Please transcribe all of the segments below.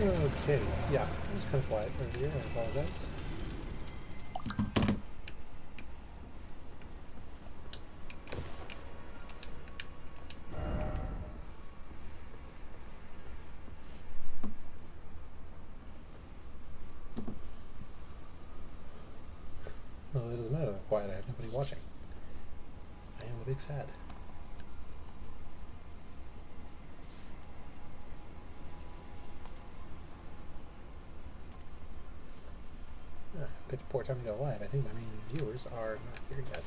Okay, yeah, it was kind of quiet earlier, I apologize. Well, it doesn't matter that I'm quiet, I have nobody watching. I am the big sad. Picked a poor time to go live. I think my main viewers are not here yet.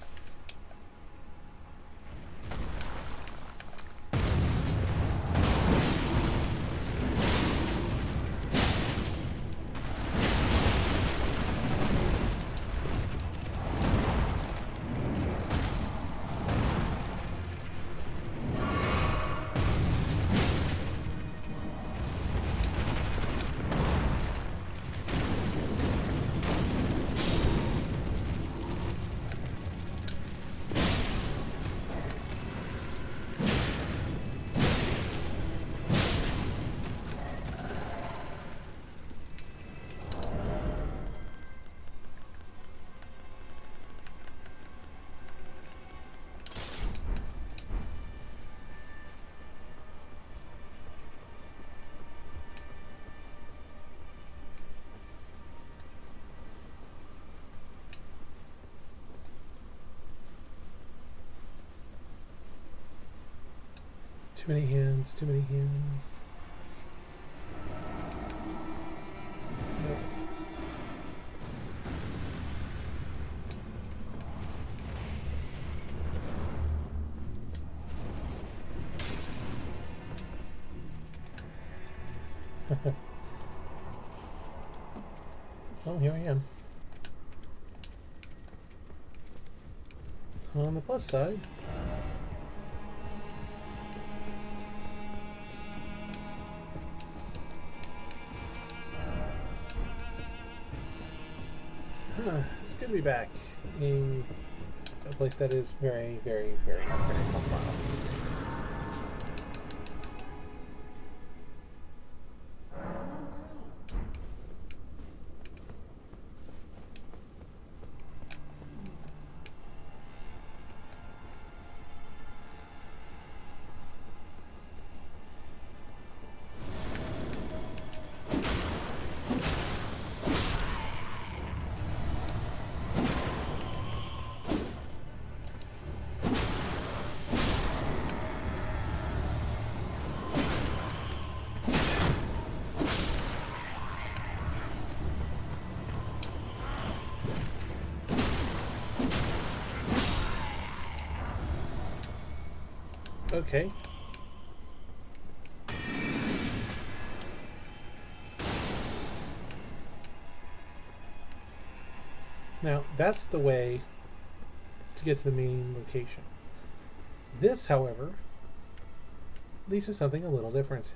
Too many hands, too many hands. Nope. Well, here I am. On the plus side, it's good to be back in a place that is very, very, very, very hostile. Okay. Now, that's the way to get to the main location. This, however, leads to something a little different.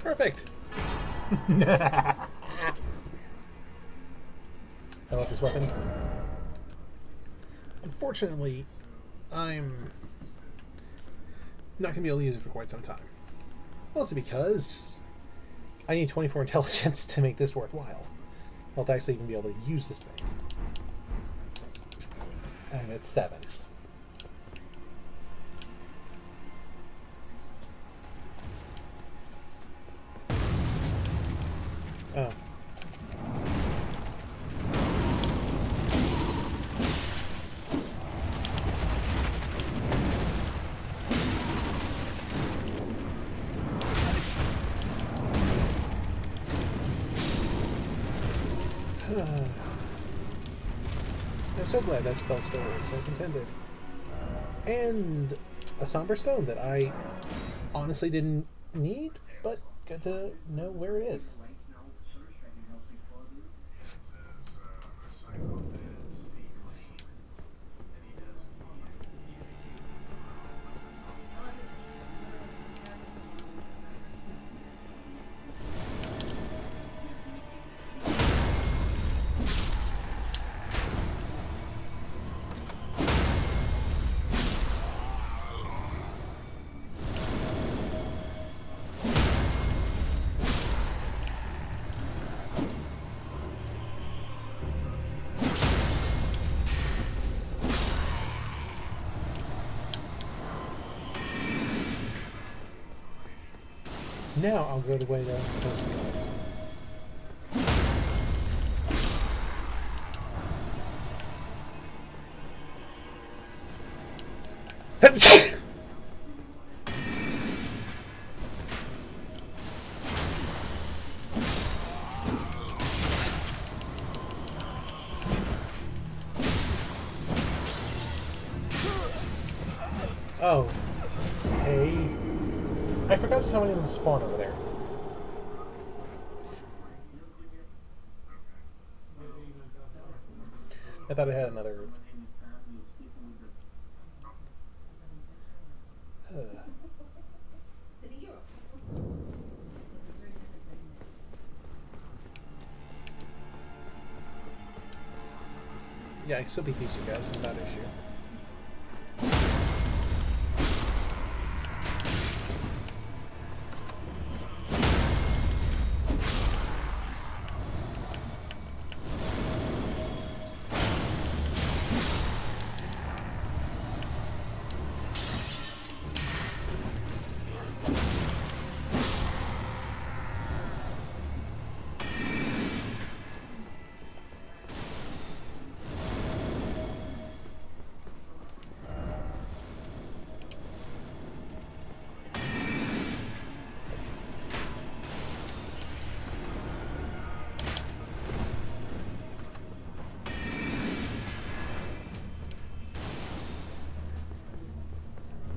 Perfect. I love this weapon. Unfortunately, I'm not going to be able to use it for quite some time. Mostly because I need 24 intelligence to make this worthwhile. Well, to actually even be able to use this thing. And it's 7. Oh. I'm so glad that spell still works as intended. And a somber stone that I honestly didn't need, but good to know where it is. Now I'll go the way that I'm supposed to go. Oh. Hey. I forgot to tell me them spawn over there. I thought I had another. Yeah, I can still beat these two guys without issue.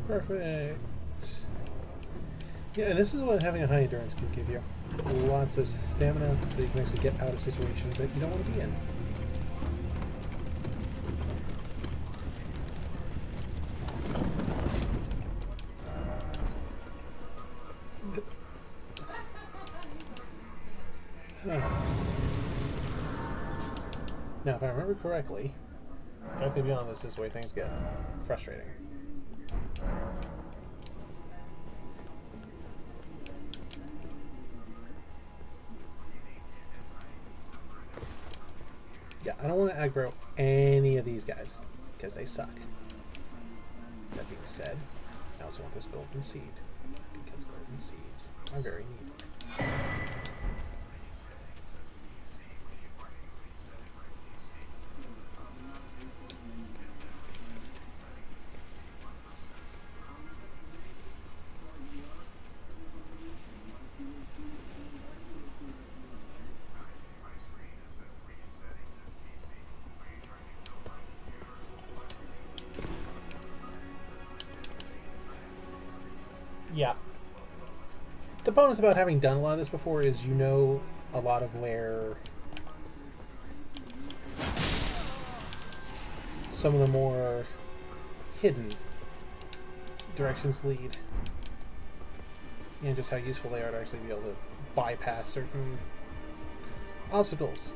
Perfect. Yeah, and this is what having a high endurance can give you. Lots of stamina, so you can actually get out of situations that you don't want to be in. Now, if I remember correctly, directly beyond this is where things get frustrating. Yeah, I don't want to aggro any of these guys, because they suck. That being said, I also want this golden seed, because golden seeds are very needed. Yeah. The bonus about having done a lot of this before is you know a lot of where some of the more hidden directions lead. And just how useful they are to actually be able to bypass certain obstacles.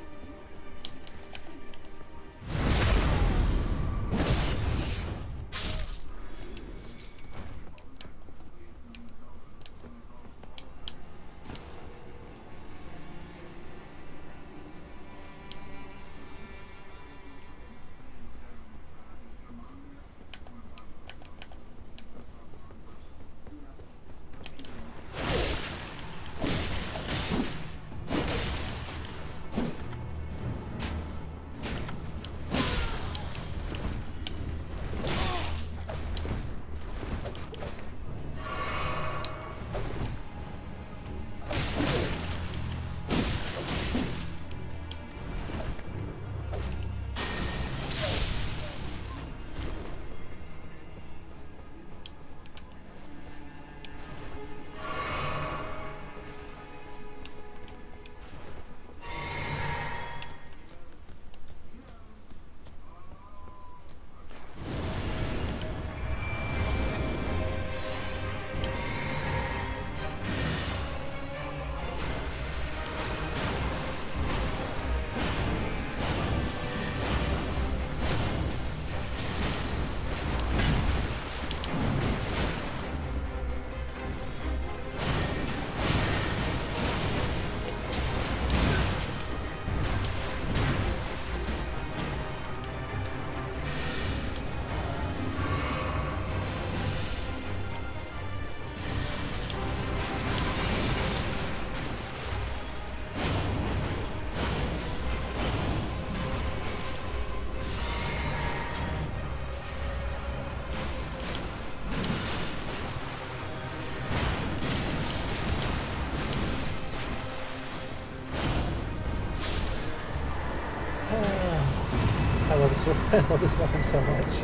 I love this weapon so much.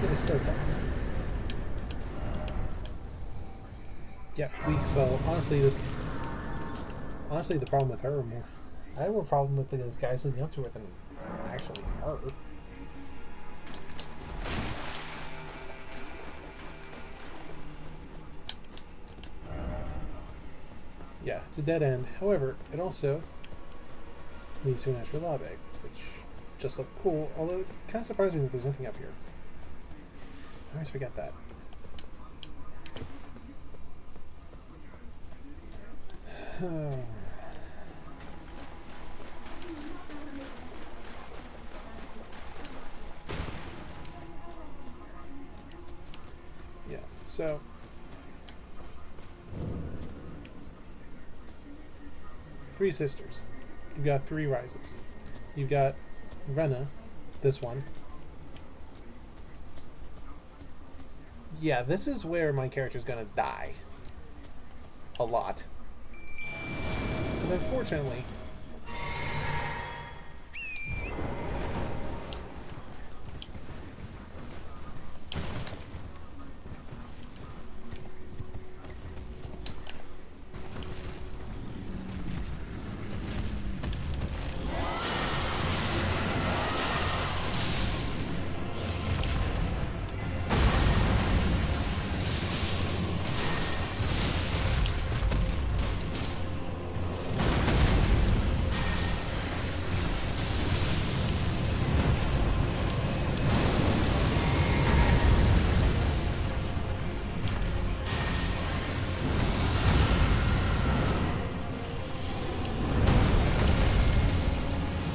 It is so dumb. Yeah, weak foe. Honestly, the problem with her more. I have more problem with the guys leading up to her than actually her. Yeah, it's a dead end. However, it also leads to an extra lava egg, which just look cool, although kind of surprising that there's nothing up here. I always forget that. Yeah, so three sisters. You've got three rises. You've got Rena, this one. Yeah, this is where my character's gonna die. A lot. Because unfortunately,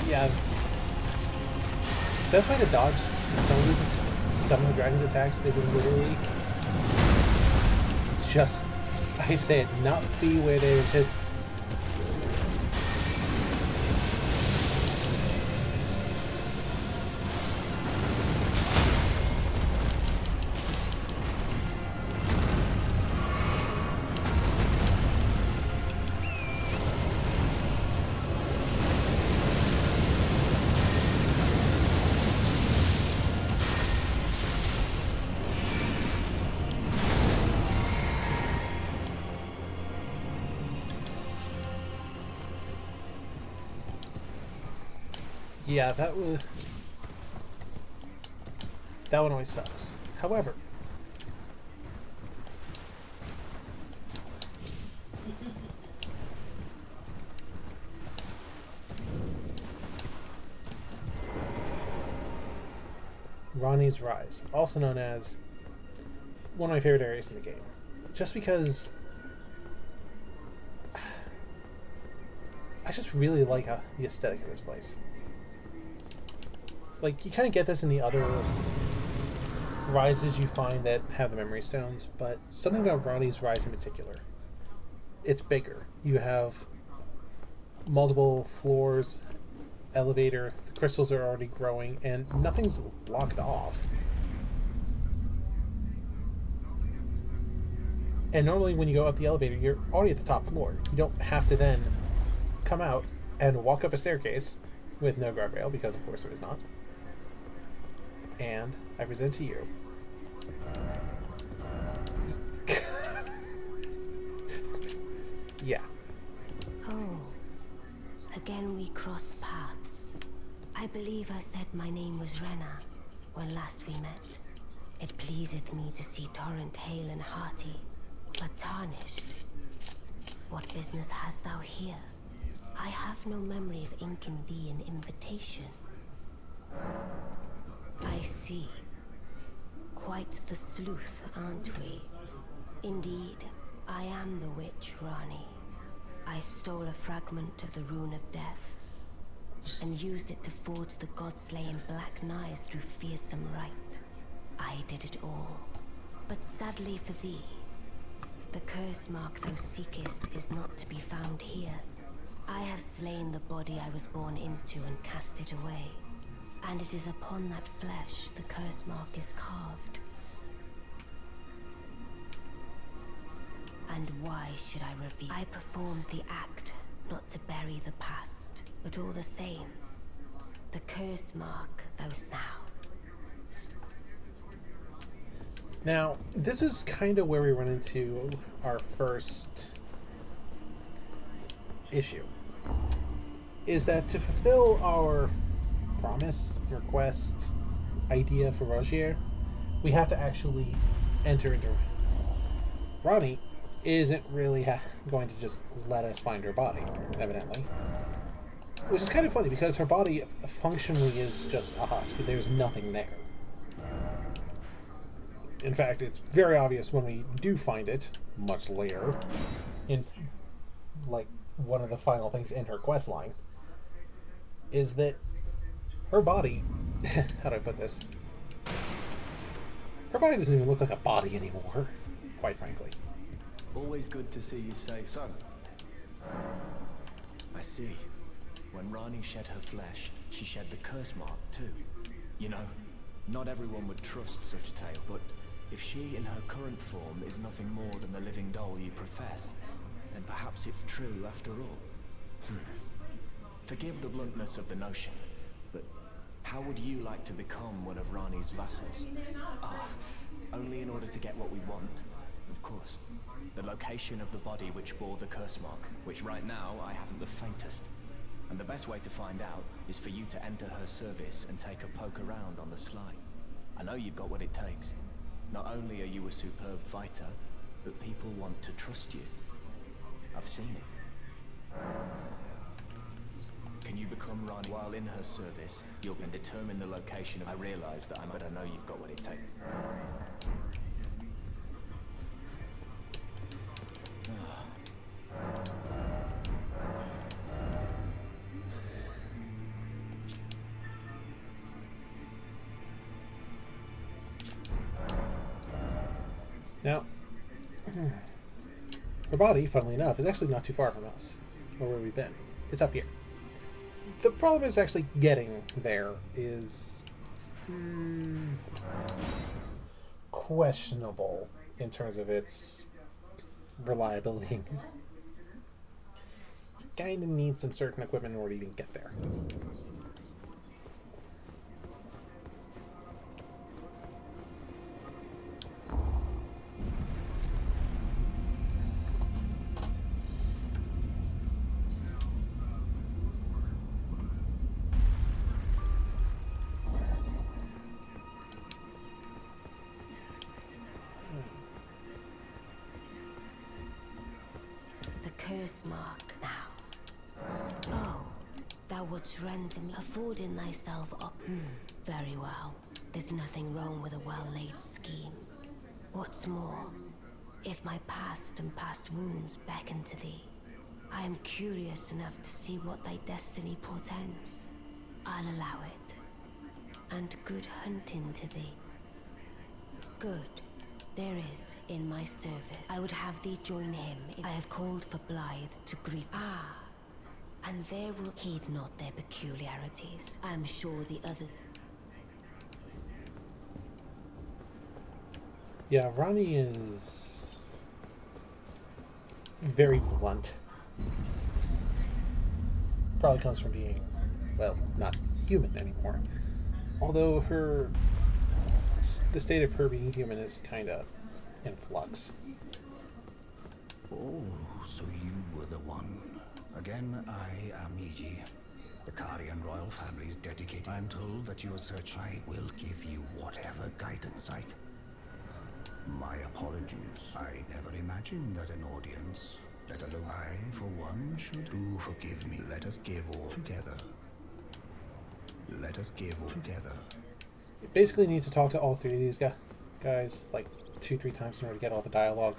yeah, best way to dodge some of the dragon's attacks is literally just, I say it, not be where they intended. Yeah, that one always sucks. However, Ronnie's Rise, also known as one of my favorite areas in the game, just because I just really like the aesthetic of this place. Like, you kind of get this in the other rises you find that have the memory stones, but something about Ronnie's Rise in particular. It's bigger. You have multiple floors, elevator, the crystals are already growing, and nothing's blocked off. And normally when you go up the elevator, you're already at the top floor. You don't have to then come out and walk up a staircase with no guardrail, because of course there is not. And I present to you yeah. Oh, again we cross paths. I believe I said my name was Rena when last we met. It pleaseth me to see Torrent hale and hearty, but tarnished. What business hast thou here? I have no memory of inking thee an invitation. I see. Quite the sleuth, aren't we? Indeed, I am the witch Rani. I stole a fragment of the Rune of Death and used it to forge the god-slaying black knives through fearsome rite. I did it all. But sadly for thee, the curse mark thou seekest is not to be found here. I have slain the body I was born into and cast it away. And it is upon that flesh the curse mark is carved. And why should I reveal? I performed the act, not to bury the past, but all the same, the curse mark thou sound. Now, this is kind of where we run into our first issue. Is that to fulfill our promise, request, idea for Rogier, we have to actually enter into... Ronnie isn't really going to just let us find her body, evidently. Which is kind of funny, because her body functionally is just a husk. There's nothing there. In fact, it's very obvious when we do find it, much later, in, like, one of the final things in her quest line, is that her body... how do I put this? Her body doesn't even look like a body anymore, quite frankly. Always good to see you safe, son. I see. When Rani shed her flesh, she shed the curse mark too. You know, not everyone would trust such a tale, but if she in her current form is nothing more than the living doll you profess, then perhaps it's true after all. Forgive the bluntness of the notion, but how would you like to become one of Rani's vassals? Only in order to get what we want, of course. The location of the body which bore the curse mark, which right now I haven't the faintest. And the best way to find out is for you to enter her service and take a poke around on the sly. I know you've got what it takes. Not only are you a superb fighter, but people want to trust you. I've seen it. Can you become Rani while in her service? You can determine the location. I realize that but I know you've got what it takes. Now, her body, funnily enough, is actually not too far from us, or where we've been. It's up here. The problem is actually getting there is questionable in terms of its reliability. You kind of need some certain equipment in order to even get there. Curse mark now. Oh, thou wouldst rend me, affording thyself up. Very well. There's nothing wrong with a well-laid scheme. What's more, if my past and past wounds beckon to thee, I am curious enough to see what thy destiny portends. I'll allow it. And good hunting to thee. Good. There is, in my service, I would have thee join him. I have called for Blythe to greet. And there will heed not their peculiarities. I am sure the other... Yeah, Ronnie is very blunt. Probably comes from being, well, not human anymore. Although the state of her being human is kind of in flux. Oh, so you were the one. Again, I am Iji. The Carian royal family's dedicated. I'm told that you are searching. I will give you whatever guidance I can. My apologies. I never imagined that an audience, let alone I, for one, should. Do forgive me. Let us give all together. Let us give all together. You basically need to talk to all three of these guys like 2-3 times in order to get all the dialogue.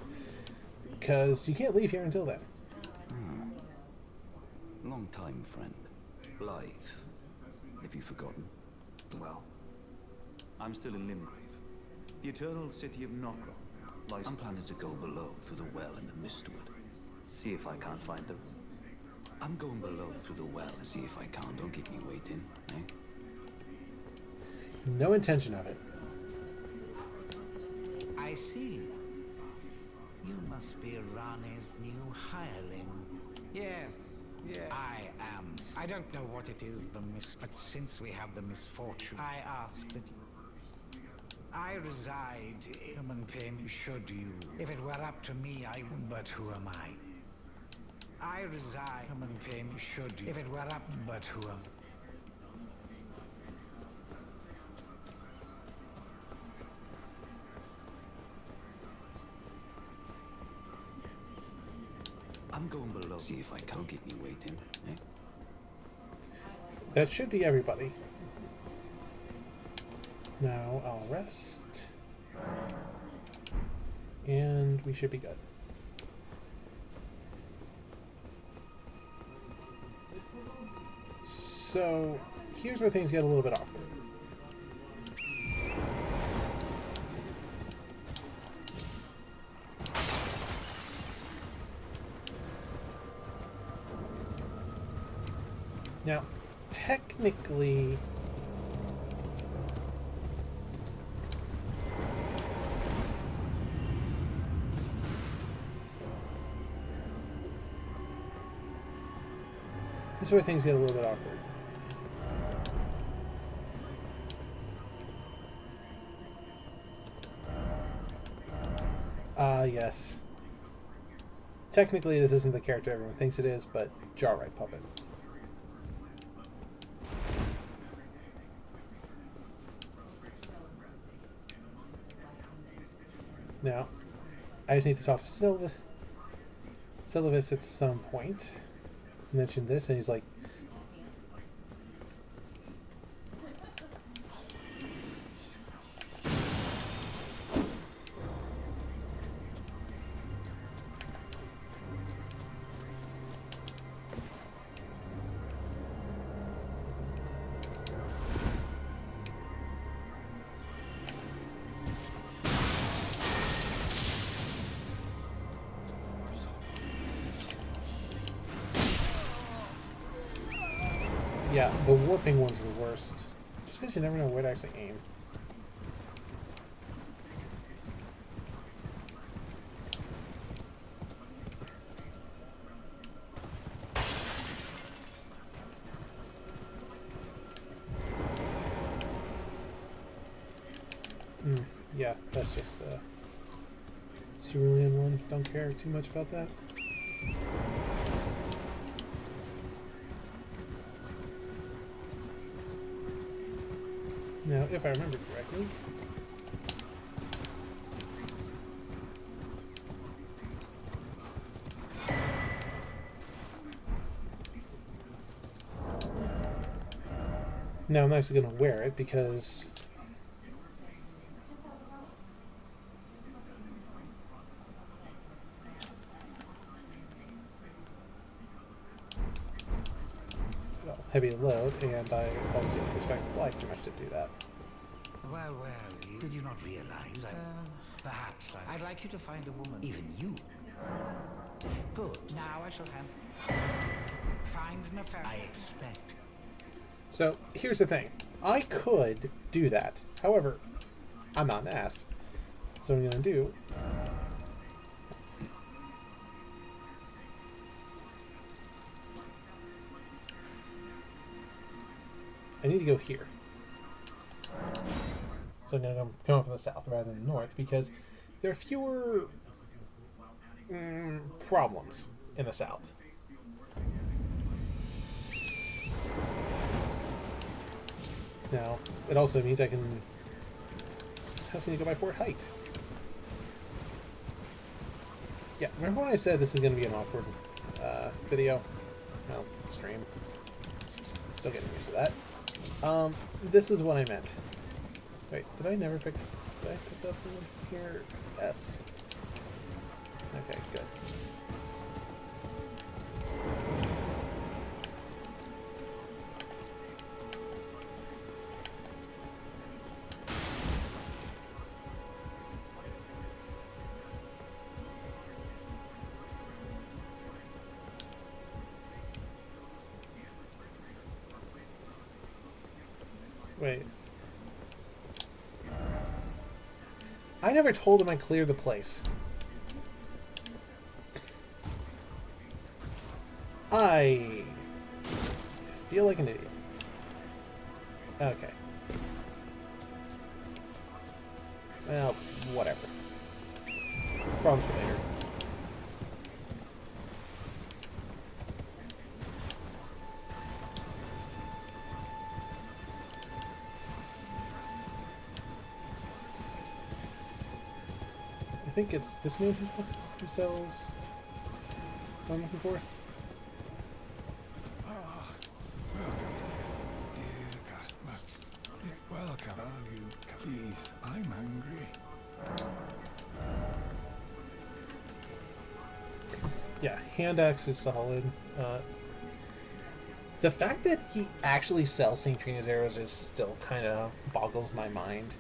Because you can't leave here until then. Long time, friend. Blythe. Have you forgotten? Well, I'm still in Limgrave. The eternal city of Nokron lies... I'm planning to go below through the well in the Mistwood. See if I can't find the... I'm going below through the well and see if I can't. Don't keep me waiting, eh? No intention of it. I see. You must be Rani's new hireling. Yes, yes. I don't know what it is, but since we have the misfortune, I ask that I reside in human pain. Should you? If it were up to me, I would. But who am I? I reside in human pain. Should you? If it were up, but who am I? I'm going below. See if I can't keep me waiting. Eh? That should be everybody. Now I'll rest. And we should be good. So, here's where things get a little bit awkward. Now, technically, this is where things get a little bit awkward. Yes. Technically, this isn't the character everyone thinks it is, but Jarrite Puppet. Now, I just need to talk to Sylvanas at some point. Mention this, and he's like, yeah, the warping one's the worst. Just because you never know where to actually aim. Yeah, that's just a cerulean one. Don't care too much about that. Now, if I remember correctly, now I'm actually going to wear it because well, heavy to load, and I also expect Black too much to do that. Well, did you not realize perhaps I'd like you to find a woman. Even you. Good. Now I shall find an affair. I expect. So, here's the thing. I could do that. However, I'm not an ass. So what I'm going to do... I need to go here. So I'm going to come from the south rather than the north because there are fewer problems in the south. Now, it also means I just need to go by Fort Height. Yeah, remember when I said this is going to be an awkward video? Well, stream. Still getting used to that. This is what I meant. Wait, did I pick up the one here? Yes. Okay, good. Wait. I never told him I cleared the place. I feel like an idiot. Okay. Well, whatever. Problems for later. I think it's this man who sells what I'm looking for. Dear customer, welcome. Value, please. I'm hungry. Yeah, hand axe is solid. The fact that he actually sells St. Trina's arrows is still kind of boggles my mind.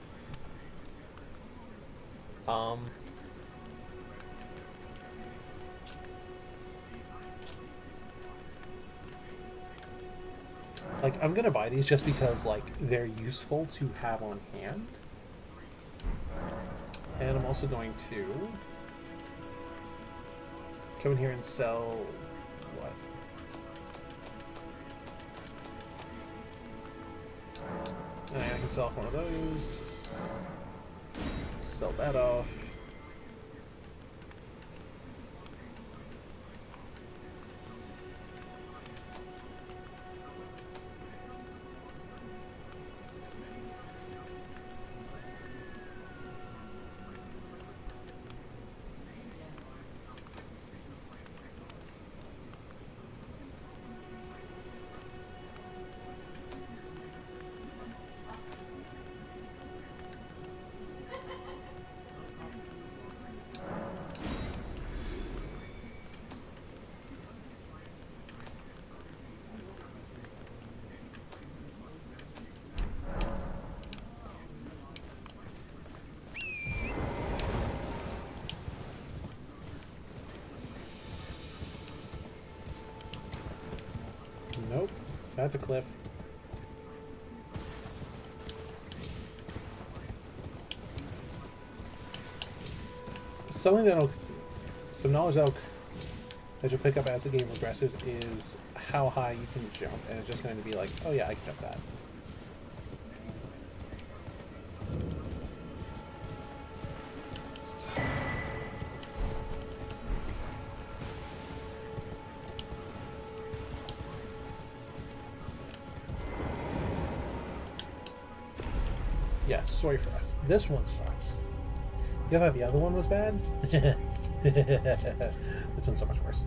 Like, I'm gonna buy these just because, like, they're useful to have on hand. And I'm also going to come in here and sell what? And I can sell off one of those. Sell that off. Nope, that's a cliff. Something that'll, some knowledge that you'll pick up as the game progresses is how high you can jump, and it's just going to be like, oh yeah, I can jump that. Yeah, sorry for that. This one sucks. You thought the other one was bad? This one's so much worse.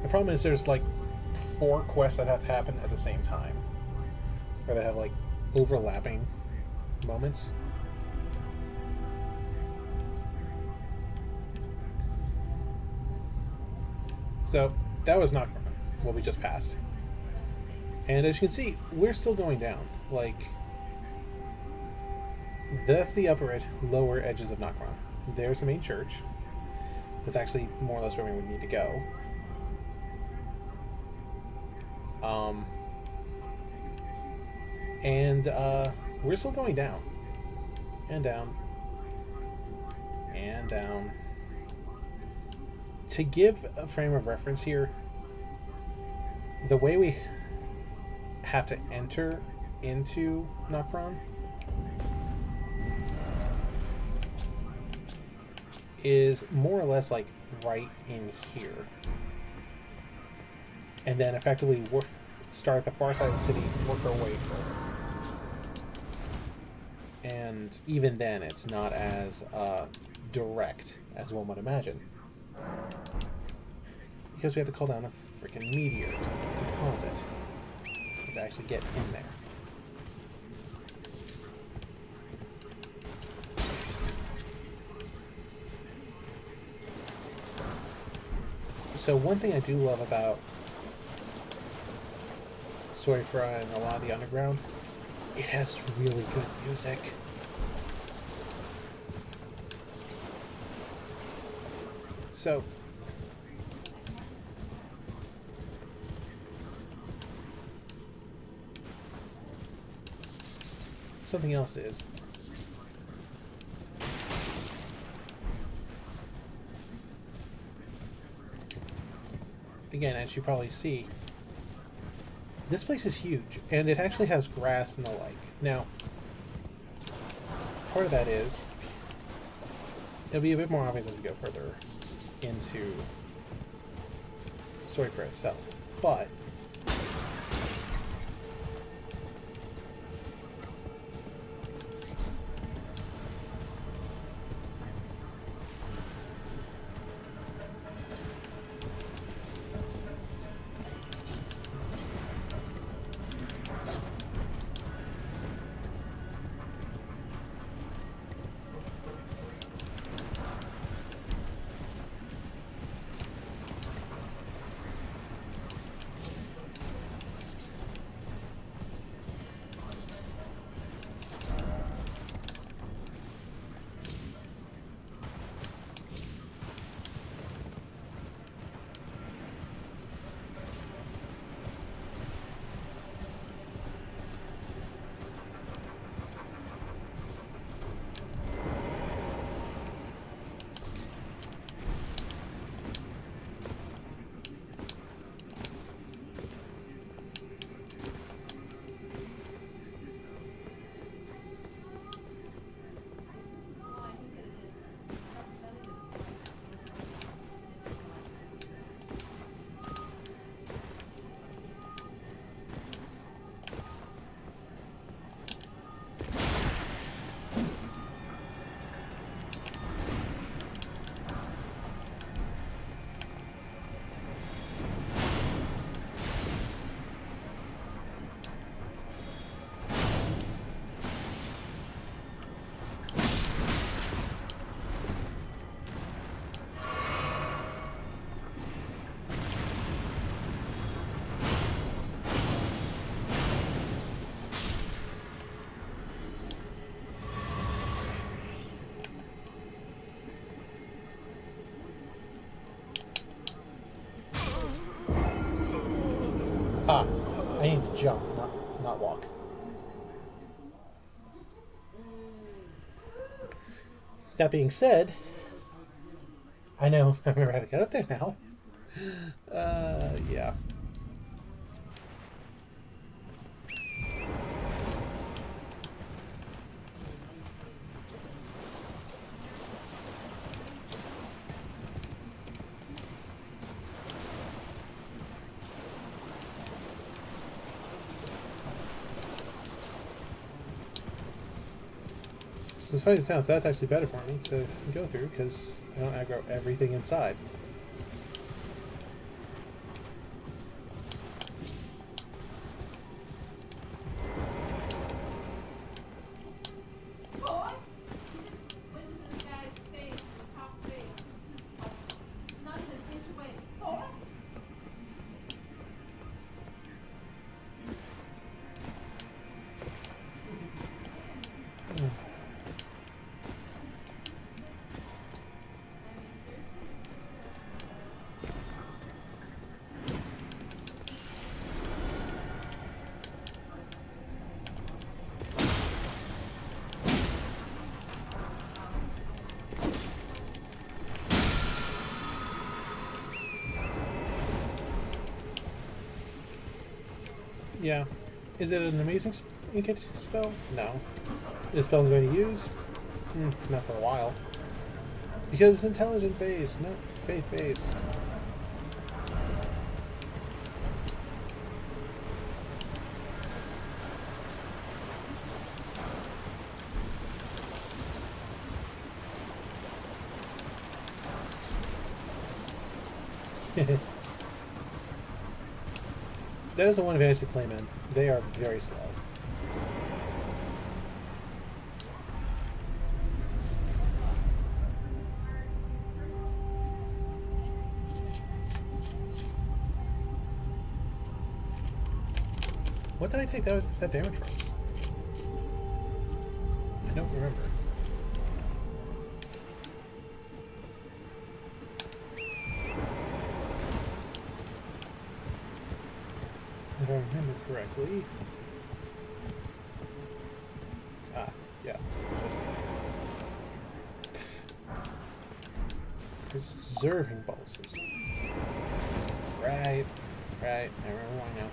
The problem is there's like 4 quests that have to happen at the same time. Or they have like overlapping moments. So that was not what we just passed. And as you can see, we're still going down. Like, that's the lower edges of Nokron. There's the main church. That's actually more or less where we would need to go. We're still going down. And down. And down. To give a frame of reference here, the way we have to enter into Nokron is more or less like right in here, and then effectively start at the far side of the city, work our way forward. And even then, it's not as direct as one would imagine, because we have to call down a freaking meteor to cause it. To actually get in there. So one thing I do love about Soifra and a lot of the underground, it has really good music. So something else is, again, as you probably see, This place is huge, and it actually has grass and the like. Now, part of that is it'll be a bit more obvious as we go further into the story for itself, but I need to jump, not walk. That being said, I know I remember how to get up there now. Yeah. So as funny as it sounds, that's actually better for me to go through because I don't aggro everything inside. Yeah. Is it an amazing incat spell? No. Is a spell I'm going to use? Not for a while. Because it's intelligent based, not faith based. That is the one advantage to Claymen. They are very slow. What did I take that damage from? I don't remember. If I remember correctly. Yeah. Just preserving pulses. Right. I remember why now.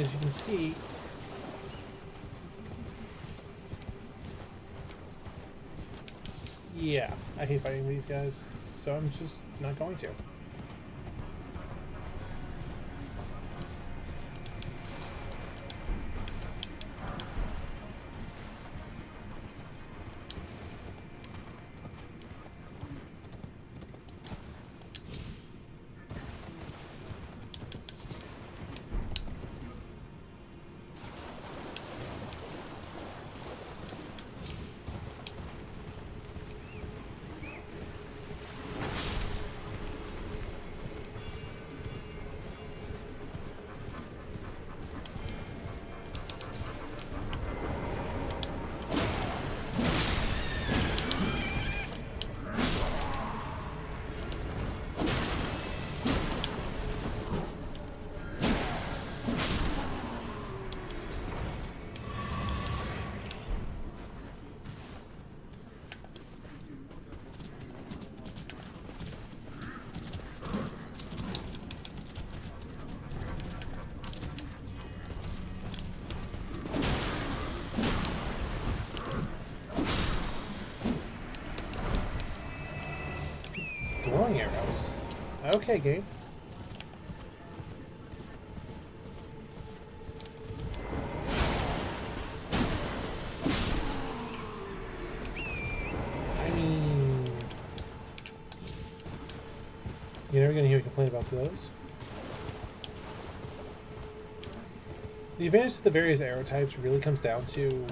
as you can see, yeah, I hate fighting these guys, so I'm just not going to. Dwelling arrows. Okay, game. I mean, you're never gonna hear me complain about those. The advantage to the various arrow types really comes down to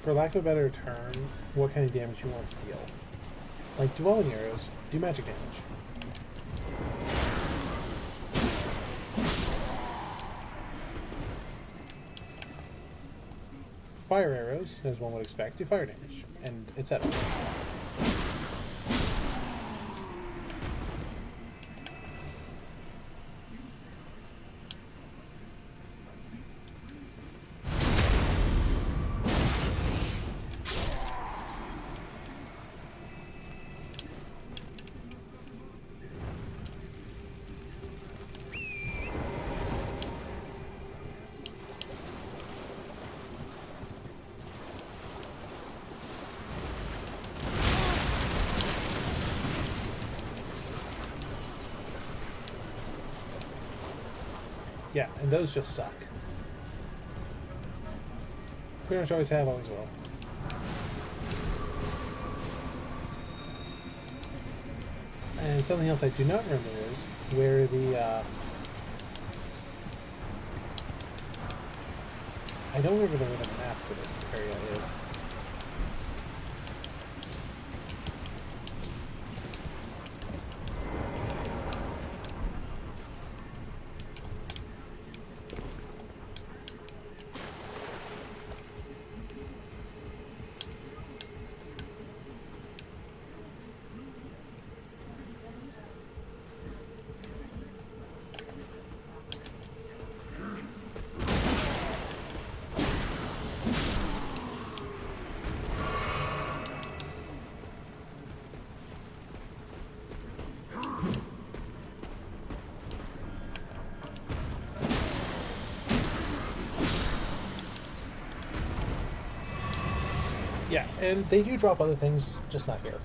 for lack of a better term, what kind of damage you want to deal. Like dwelling arrows do magic damage. Fire arrows, as one would expect, do fire damage, and etc. Yeah, and those just suck. Pretty much always have, always will. And something else I do not remember is where the, I don't remember where the map for this area is. Yeah, and they do drop other things, just not here.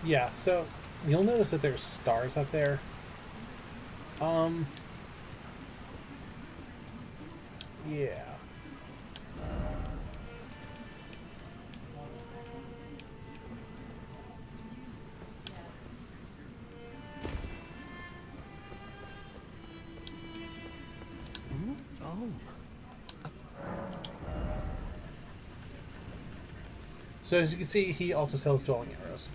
Yeah, so you'll notice that there's stars up there. Yeah. Oh, So as you can see, he also sells dwelling arrows,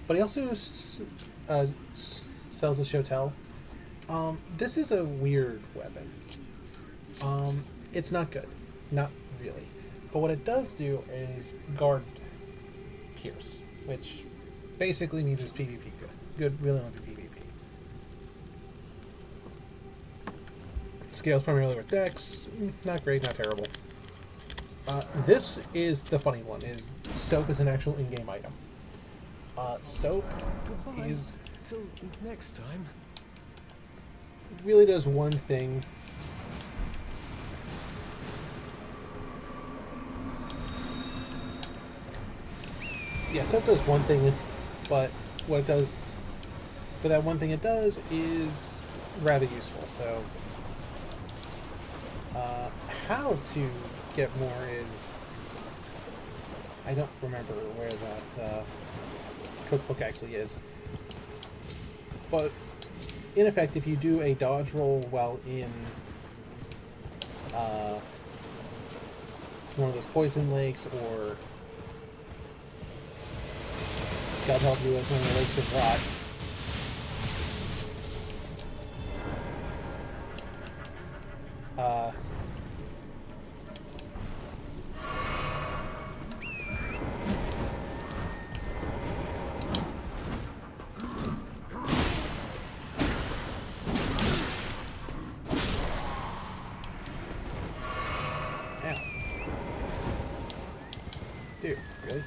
but he also sells a shotel. This is a weird weapon. It's not good, not really. But what it does do is guard pierce, which basically means it's PvP good. Good, really only for PvP. Scales primarily with dex, not great, not terrible. This is the funny one, is soap is an actual in-game item. Soap is... Till next time. really does one thing. Yeah, soap does one thing, but what it does... But that one thing it does is rather useful, so... how to get more is... I don't remember where that cookbook actually is. But, in effect, if you do a dodge roll while in one of those poison lakes, or God help you with one of the lakes of rot, dude, really?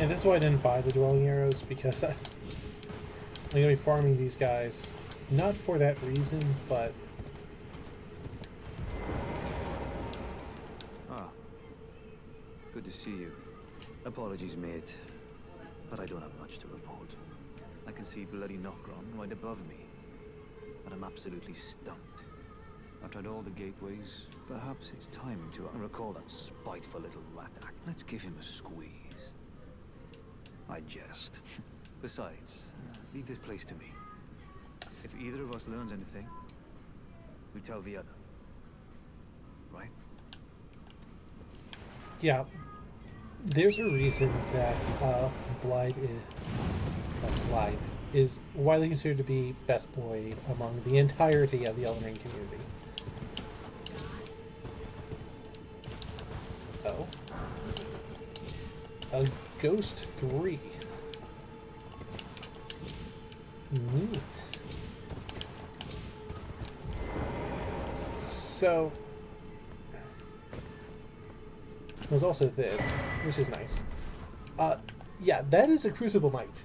And this is why I didn't buy the dwelling arrows, because I'm going to be farming these guys. Not for that reason, but... Ah. Good to see you. Apologies, mate. But I don't have much to report. I can see bloody Nokron right above me. But I'm absolutely stumped. I've tried all the gateways. Perhaps it's time to recall that spiteful little rat act. Let's give him a squeeze. I jest. Besides, leave this place to me. If either of us learns anything, we tell the other. Right? Yeah. There's a reason that Blythe is widely considered to be best boy among the entirety of the Elden Ring community. Oh. A Ghost 3. Neat. So, there's also this, which is nice. Yeah, that is a Crucible Knight.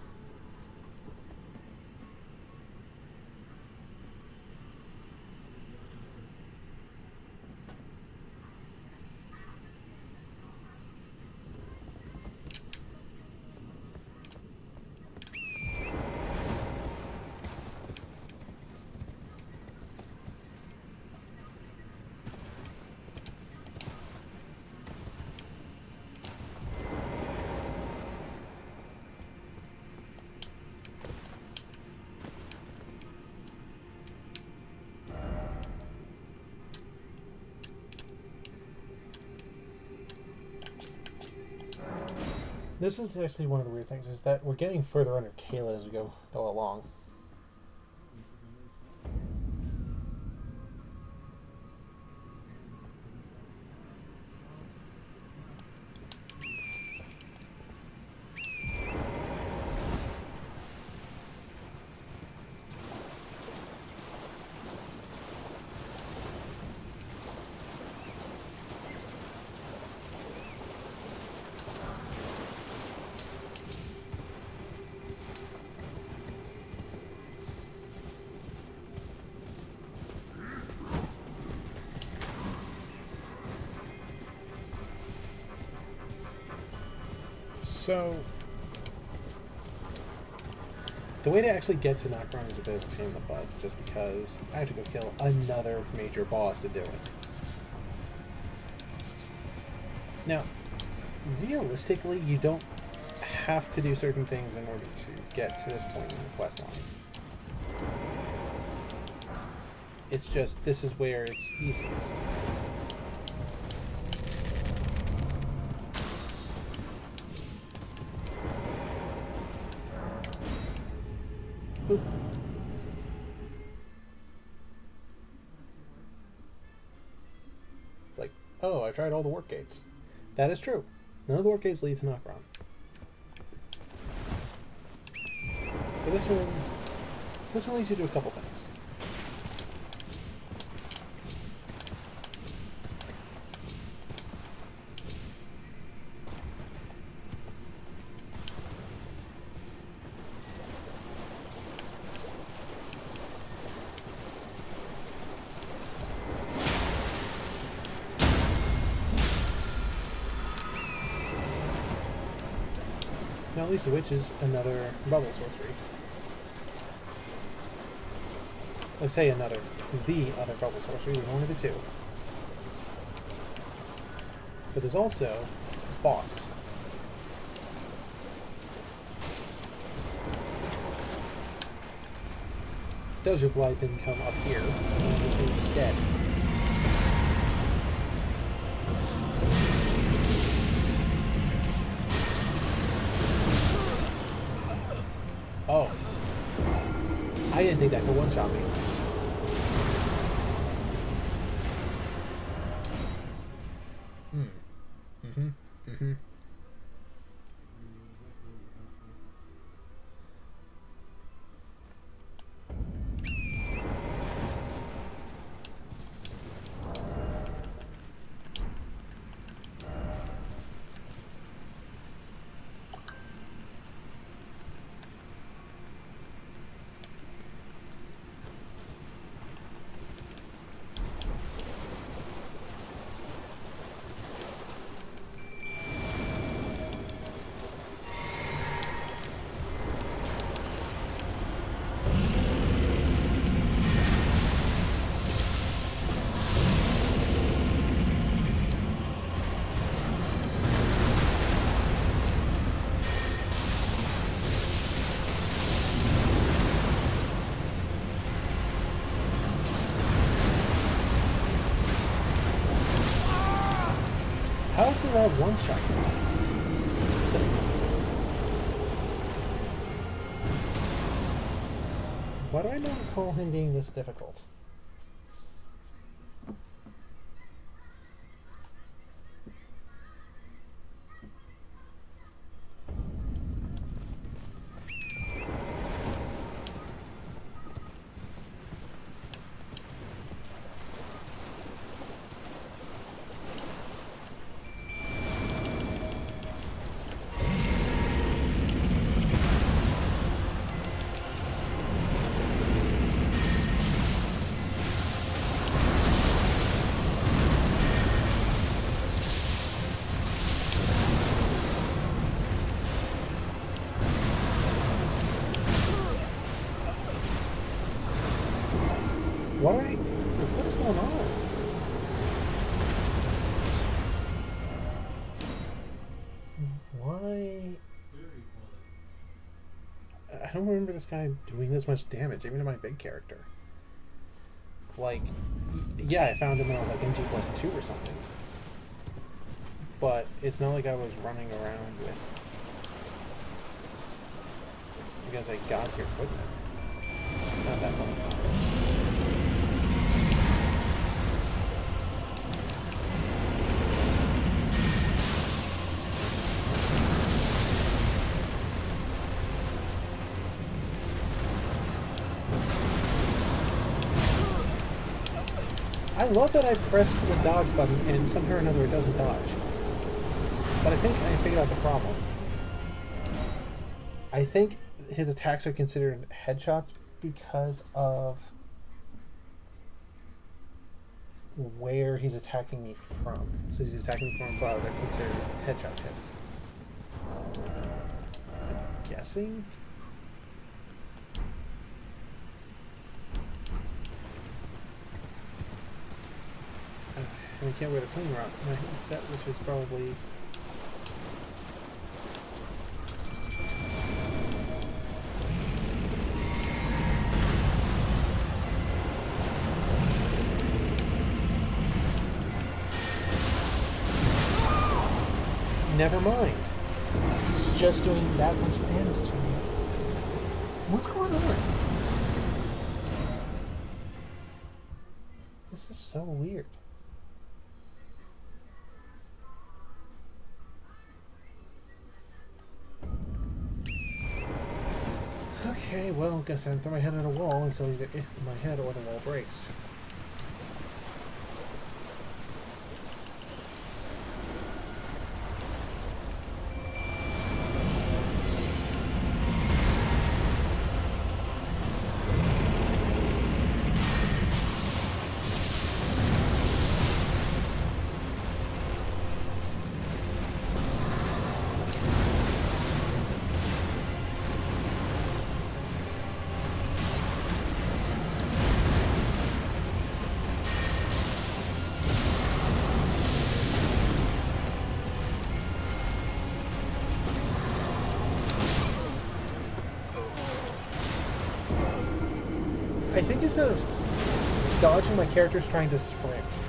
This is actually one of the weird things, is that we're getting further under Kayla as we go along. So, the way to actually get to Nocturne is a bit of a pain in the butt, just because I have to go kill another major boss to do it. Now, realistically, you don't have to do certain things in order to get to this point in the quest line. It's just, this is where it's easiest. Boop. It's like, oh, I tried all the work gates. That is true. None of the work gates lead to Nocturne. But this one leads you to a couple things. Now, Lisa Witch is another bubble sorcery. Let's say the other bubble sorcery. There's only the two. But there's also boss. Does your blight didn't come up here? You just seem to be dead. Oh. I didn't think that could one-shot me. How else does that one shot? Why do I not recall him being this difficult? don't remember this guy doing this much damage, even to my big character. Like, yeah, I found him when I was like in G+2 or something. But it's not like I was running around with... because I got to equipment. Not that long time. I love that I pressed the dodge button and somehow or another it doesn't dodge. But I think I figured out the problem. I think his attacks are considered headshots because of where he's attacking me from. So he's attacking me from above, they're considered headshot hits. I'm guessing? And I can't wear the clean route. My set, which is probably... Never mind. He's just doing that much damage to me. What's going on? This is so weird. Okay, well, I'm gonna throw my head at a wall until either my head or the wall breaks. I think instead of dodging, my character's trying to sprint.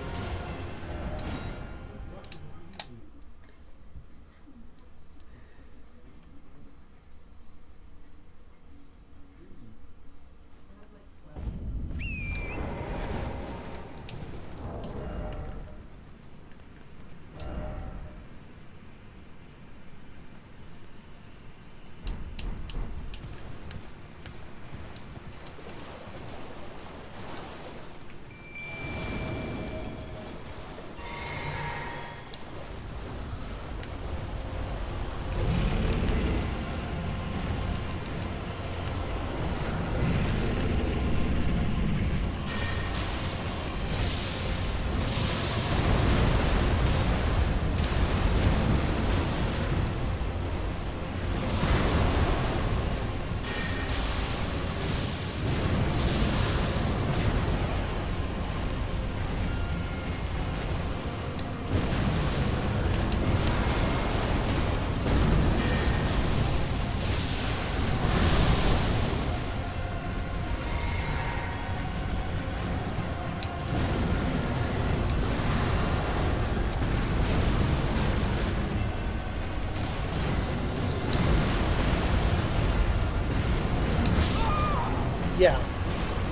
Yeah,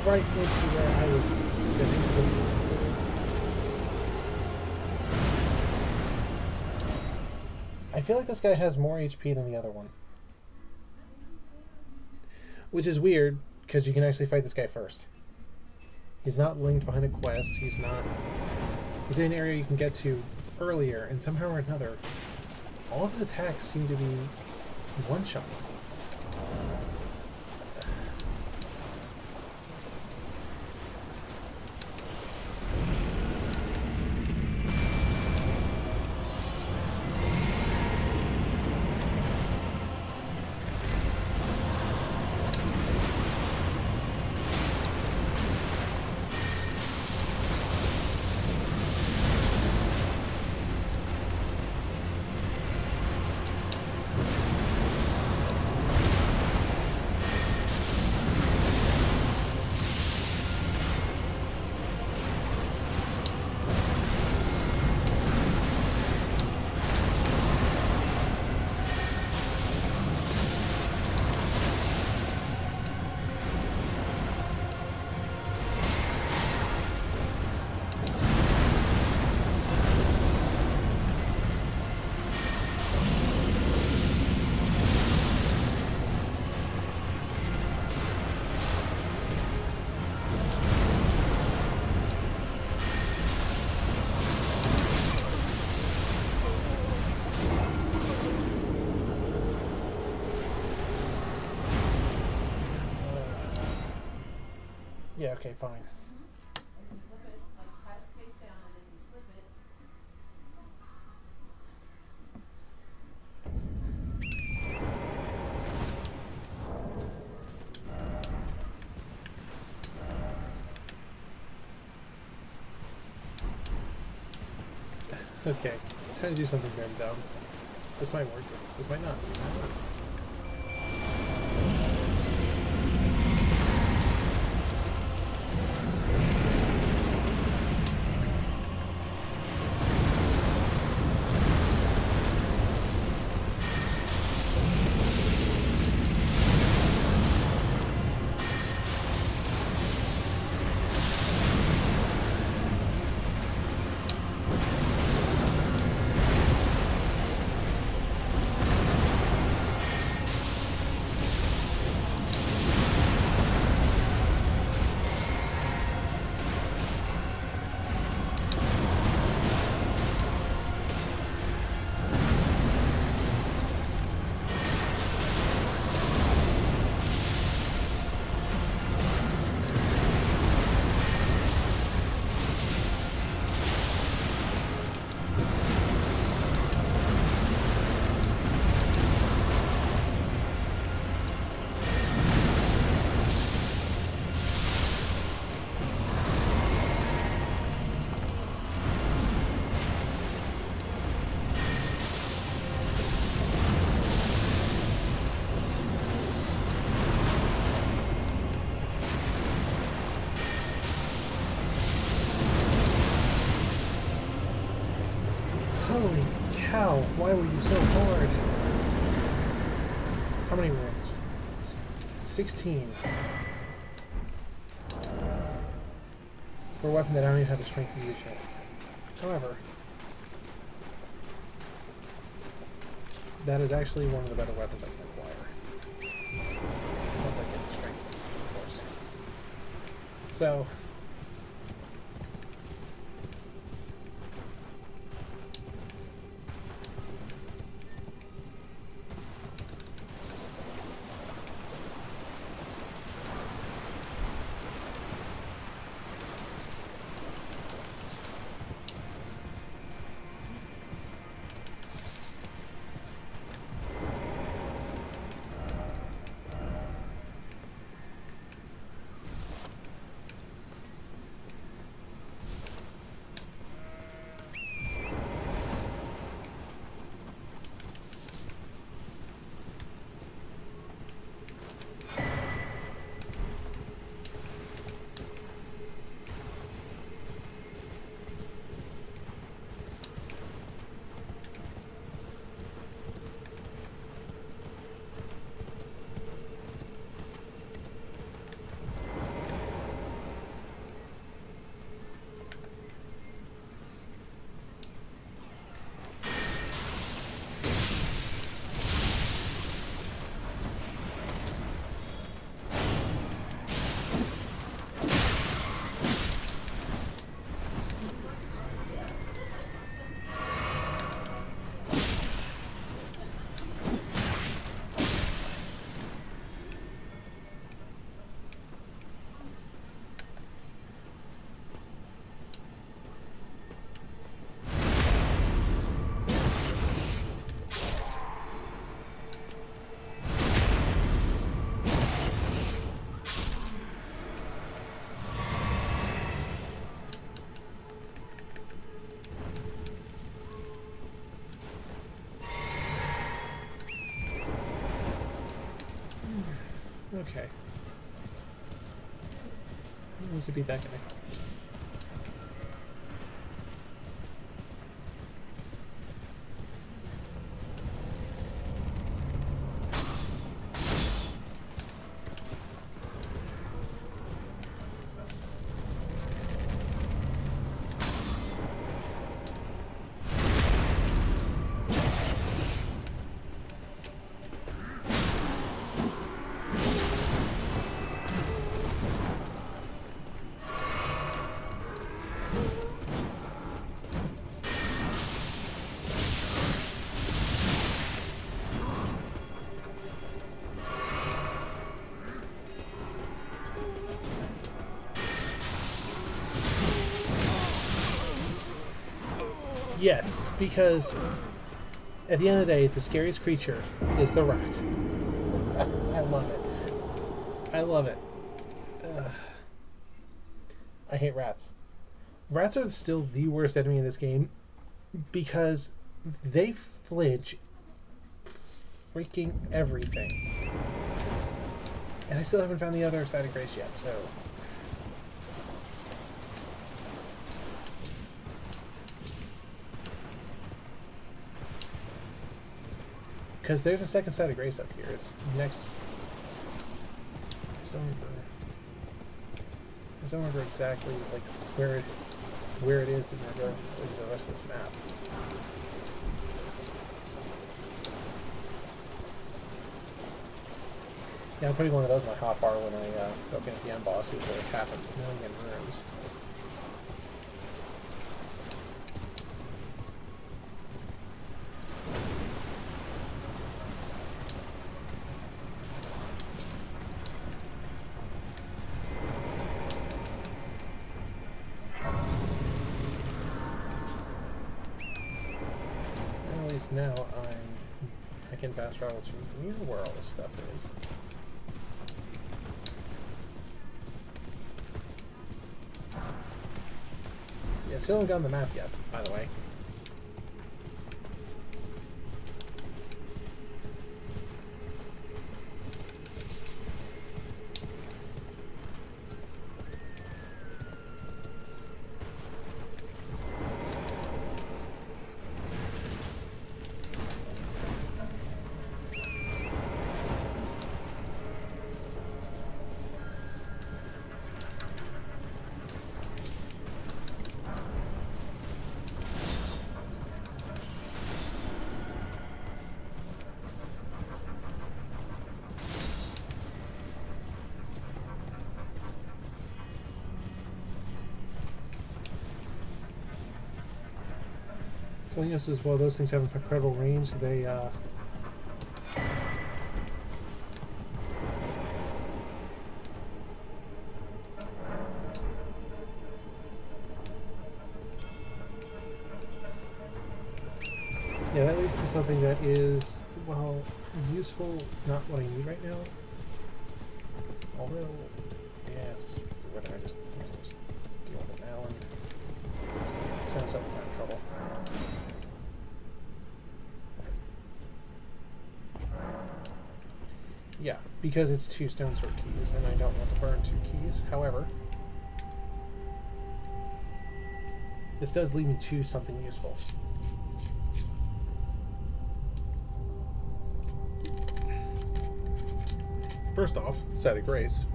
right into where I was sitting. I feel like this guy has more HP than the other one. Which is weird, because you can actually fight this guy first. He's not linked behind a quest, he's in an area you can get to earlier, and somehow or another, all of his attacks seem to be one-shot. Yeah, okay, fine. Okay, time to do something very dumb. This might work. This might not. Holy cow, why were you so hard? How many runes? 16. For a weapon that I don't even have the strength to use yet. However, that is actually one of the better weapons I can acquire. Once I get the strength to use it, of course. So, okay. Needs to be back in the Yes, because at the end of the day, the scariest creature is the rat. I love it. I love it. I hate rats. Rats are still the worst enemy in this game because they flinch freaking everything. And I still haven't found the other side of grace yet, so... Because there's a second side of grace up here. It's next... I don't remember exactly like where it is in the rest of this map. Yeah, I'm putting one of those in my hotbar when I go against the end boss, who's like 500,000 runes. At least now I can fast travel to near where all this stuff is. Yeah, still haven't gotten the map yet, by the way. So I guess as well, those things have incredible range. They yeah, that leads to something that is, well, useful, not what I need right now. Although, yes, what did I just deal with it now and set myself in trouble. Yeah, because it's 2 stone sword keys, and I don't want to burn 2 keys. However, this does lead me to something useful. First off, Side of Grace.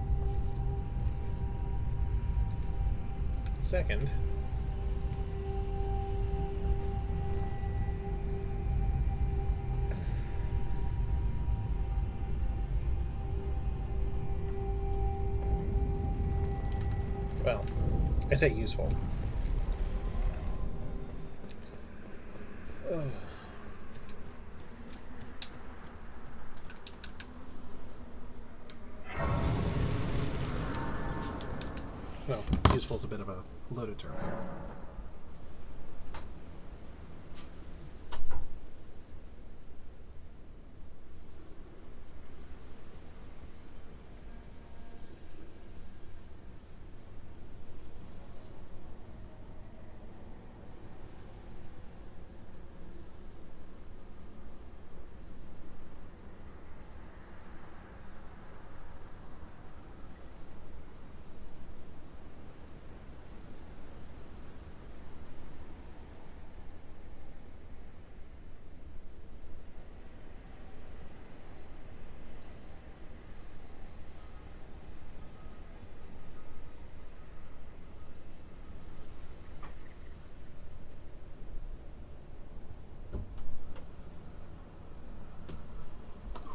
Second, well, I say useful. Well, useful is a bit of a loaded term here.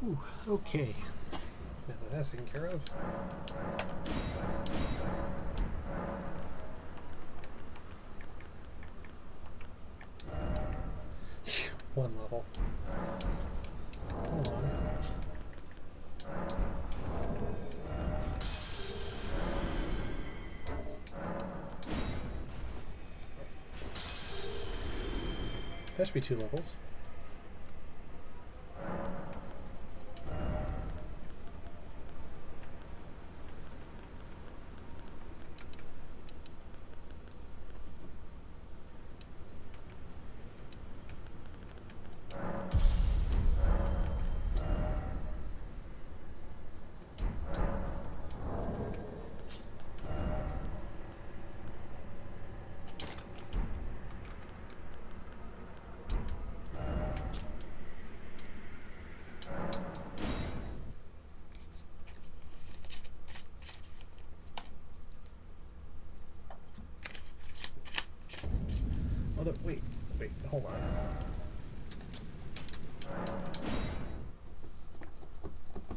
Whew, okay. Now that that's taken care of. One level. Hold on. That should be 2 levels. Although, wait, hold on.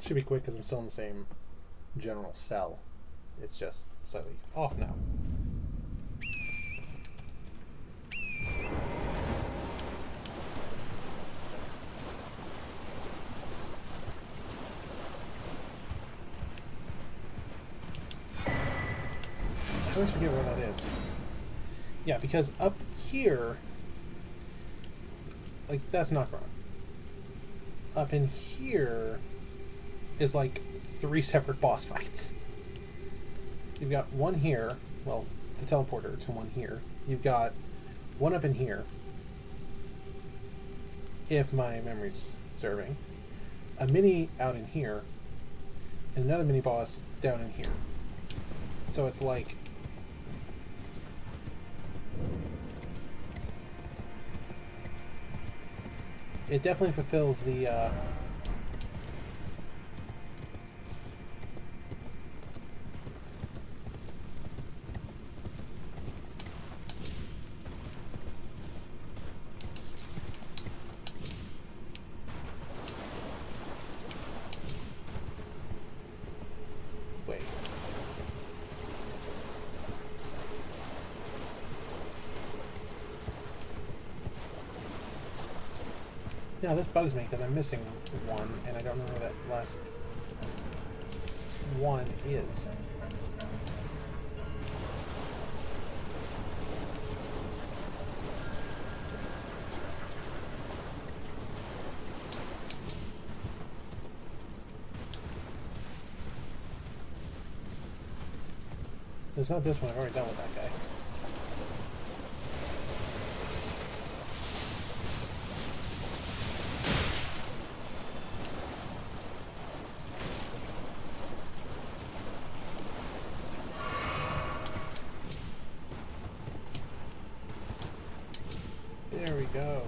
Should be quick because I'm still in the same general cell. It's just slightly off now. I always forget where that is. Yeah, because up here, like, that's not wrong. Up in here is like 3 separate boss fights. You've got one here, well, the teleporter to one here. You've got one up in here, if my memory's serving. A mini out in here, and another mini boss down in here. So it's like it definitely fulfills the wait. Now this bugs me because I'm missing one, and I don't know where that last one is. It's not this one. I've already done with that guy. There we go.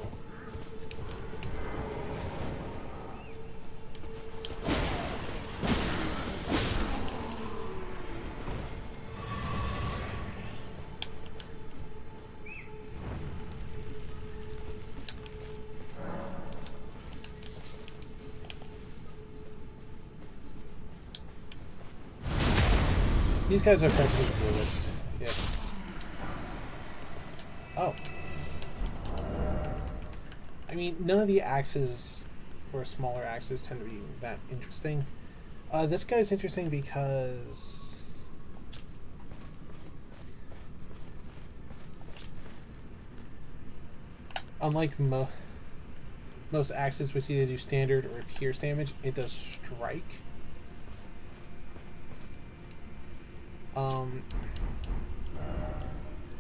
These guys are practically fluids. Yeah. Oh. I mean, none of the axes or smaller axes tend to be that interesting. This guy's interesting because unlike most axes which either do standard or pierce damage, it does strike.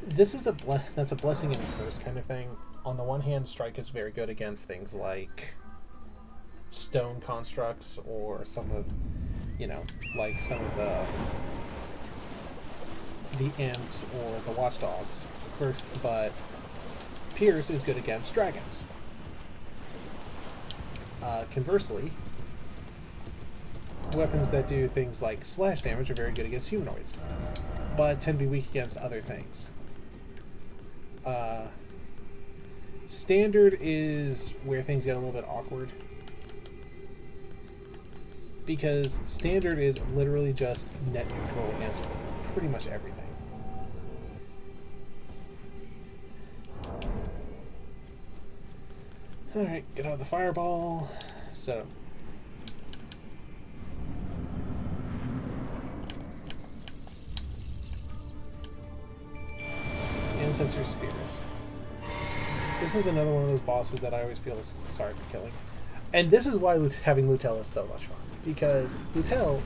This is that's a blessing and a curse kind of thing. On the one hand, strike is very good against things like stone constructs or some of, like some of the imps or the watchdogs. But pierce is good against dragons. Conversely, weapons that do things like slash damage are very good against humanoids, but tend to be weak against other things. Standard is where things get a little bit awkward, because standard is literally just net neutral against pretty much everything. Alright, get out the fireball, set up. Ancestor spirits. This is another one of those bosses that I always feel sorry for killing. And this is why having Lutel is so much fun. Because Lutel...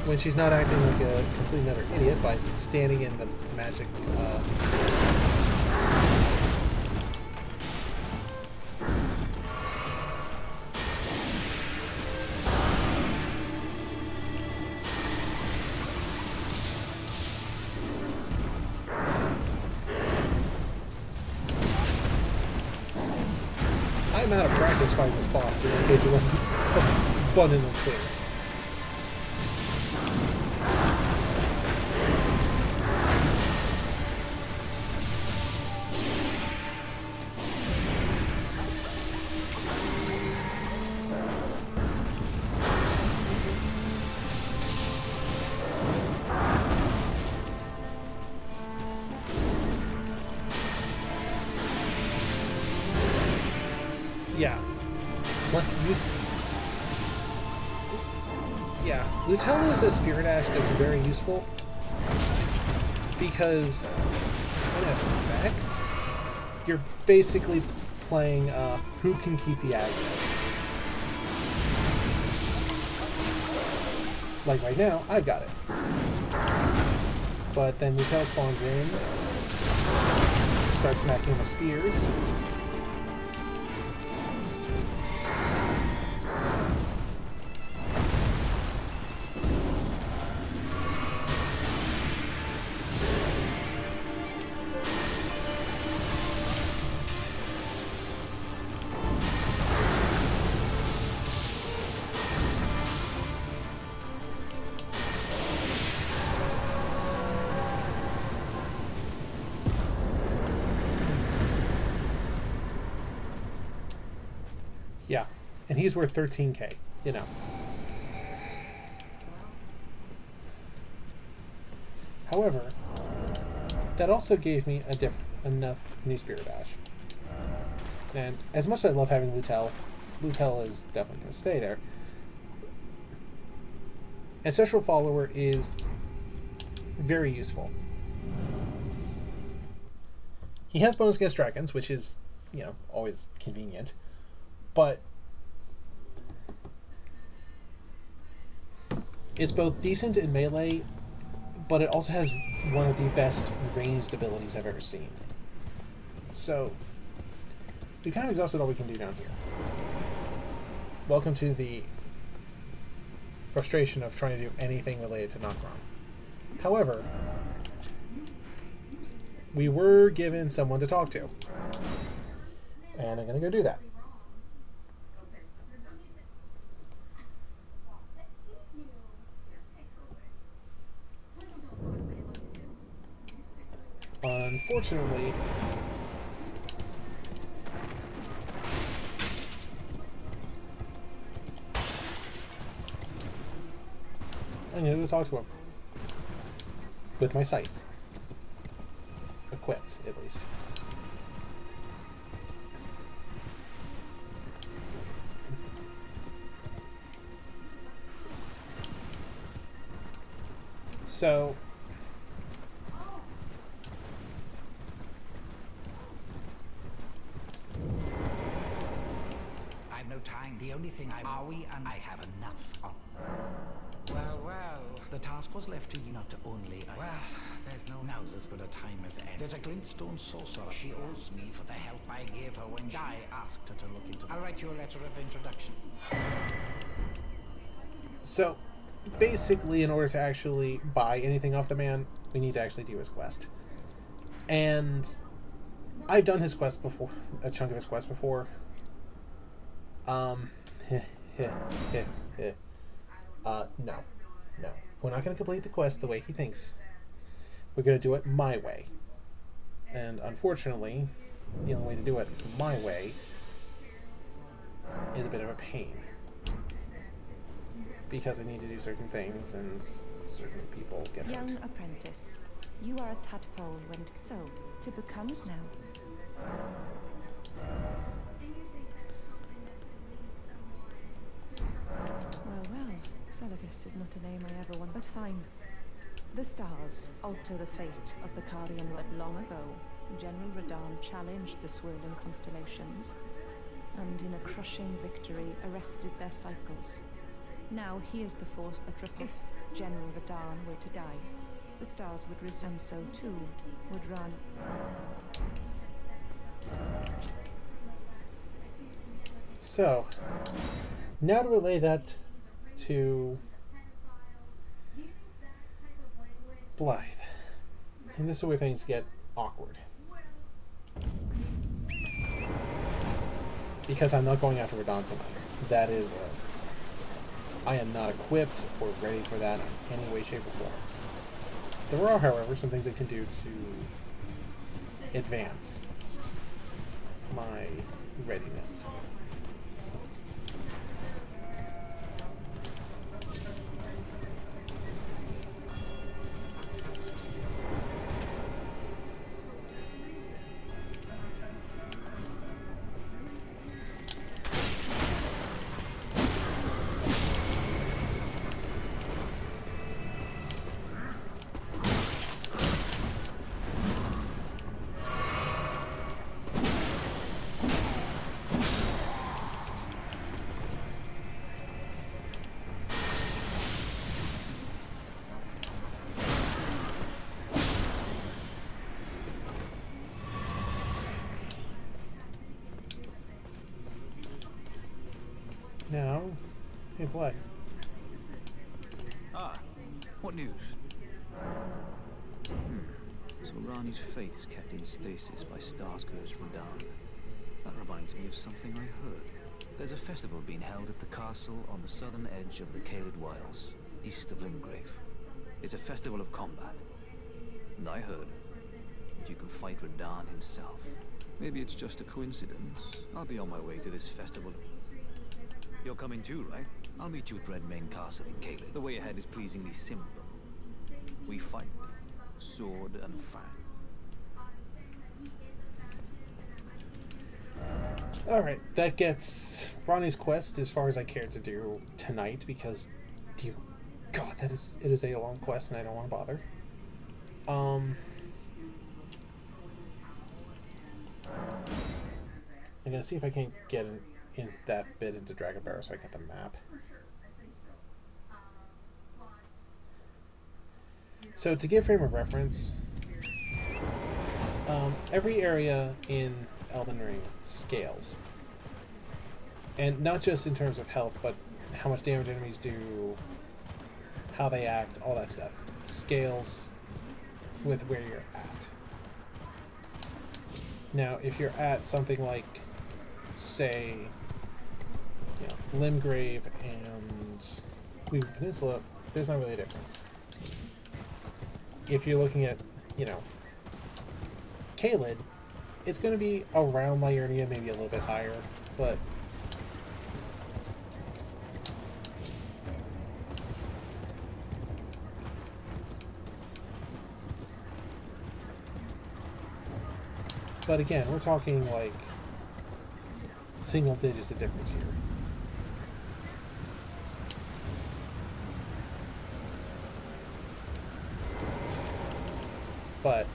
when she's not acting like a complete utter idiot by standing in the magic... I'm out of practice fighting this boss, in case it wasn't abundantly clear. Yeah. Yeah. Lutel is a Spirit Ash that's very useful because, in effect, you're basically playing who can keep the aggro. Like right now, I've got it. But then Lutel spawns in, starts smacking with spears. Yeah, and he's worth 13k, you know. However, that also gave me enough new Spirit Ash. And as much as I love having Lutel, Lutel is definitely going to stay there. Ancestral Follower is very useful. He has bonus against dragons, which is, you know, always convenient. But it's both decent in melee, but it also has one of the best ranged abilities I've ever seen. So, we've kind of exhausted all we can do down here. Welcome to the frustration of trying to do anything related to Nokron. However, we were given someone to talk to. And I'm going to go do that. Unfortunately, I need to go talk to him. With my scythe. Equipped, at least. So... I've no time. The only thing are we, and I have enough of. Well, the task was left to you not to only. Well, there's no now's as good a time as any. There's a glintstone sorcerer. She owes me for the help I gave her when I asked her to look into. I'll write you a letter of introduction. So, basically, in order to actually buy anything off the man, we need to actually do his quest. And I've done his quest before, a chunk of his quest before. No. We're not going to complete the quest the way he thinks. We're going to do it my way. And unfortunately, the only way to do it my way is a bit of a pain. Because I need to do certain things and certain people get hurt. Young apprentice, you are a tadpole when so to become now. Celevis is not a name I ever want, but fine. The stars alter the fate of the Carian. But long ago, General Radahn challenged the swirling constellations, and in a crushing victory, arrested their cycles. Now he is the force that if General Radahn were to die, the stars would resume, and so too would run. So, now to relay that to Blythe. And this is where things get awkward. Because I'm not going after Radahn tonight. That is, I am not equipped or ready for that in any way, shape, or form. There are, however, some things I can do to advance my readiness. Now, hey, Black. Ah, what news? So Rani's fate is kept in stasis by Starscourge Radahn. That reminds me of something I heard. There's a festival being held at the castle on the southern edge of the Caelid Wilds, east of Limgrave. It's a festival of combat. And I heard that you can fight Radahn himself. Maybe it's just a coincidence. I'll be on my way to this festival. You're coming too, right? I'll meet you at Redmane Castle in Caelid. The way ahead is pleasingly simple. We fight, sword and fang. Alright, that gets Ronnie's quest as far as I care to do tonight, because, dear God, it is a long quest and I don't want to bother. I'm gonna see if I can get in that bit into Dragon Barrow so I get the map. So to give frame of reference, every area in Elden Ring scales. And not just in terms of health, but how much damage enemies do, how they act, all that stuff. Scales with where you're at. Now, if you're at something like, say, Limgrave and Weaving Peninsula, there's not really a difference. If you're looking at, Caelid, it's going to be around Liurnia, maybe a little bit higher, but again, we're talking like single digits of difference here. But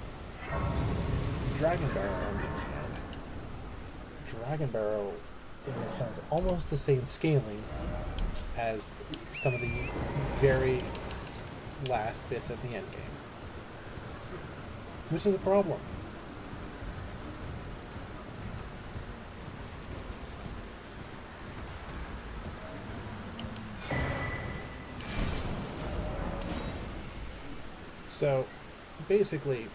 Dragon Barrow, on the other hand, Dragon Barrow has almost the same scaling as some of the very last bits at the end game, which is a problem. So, basically,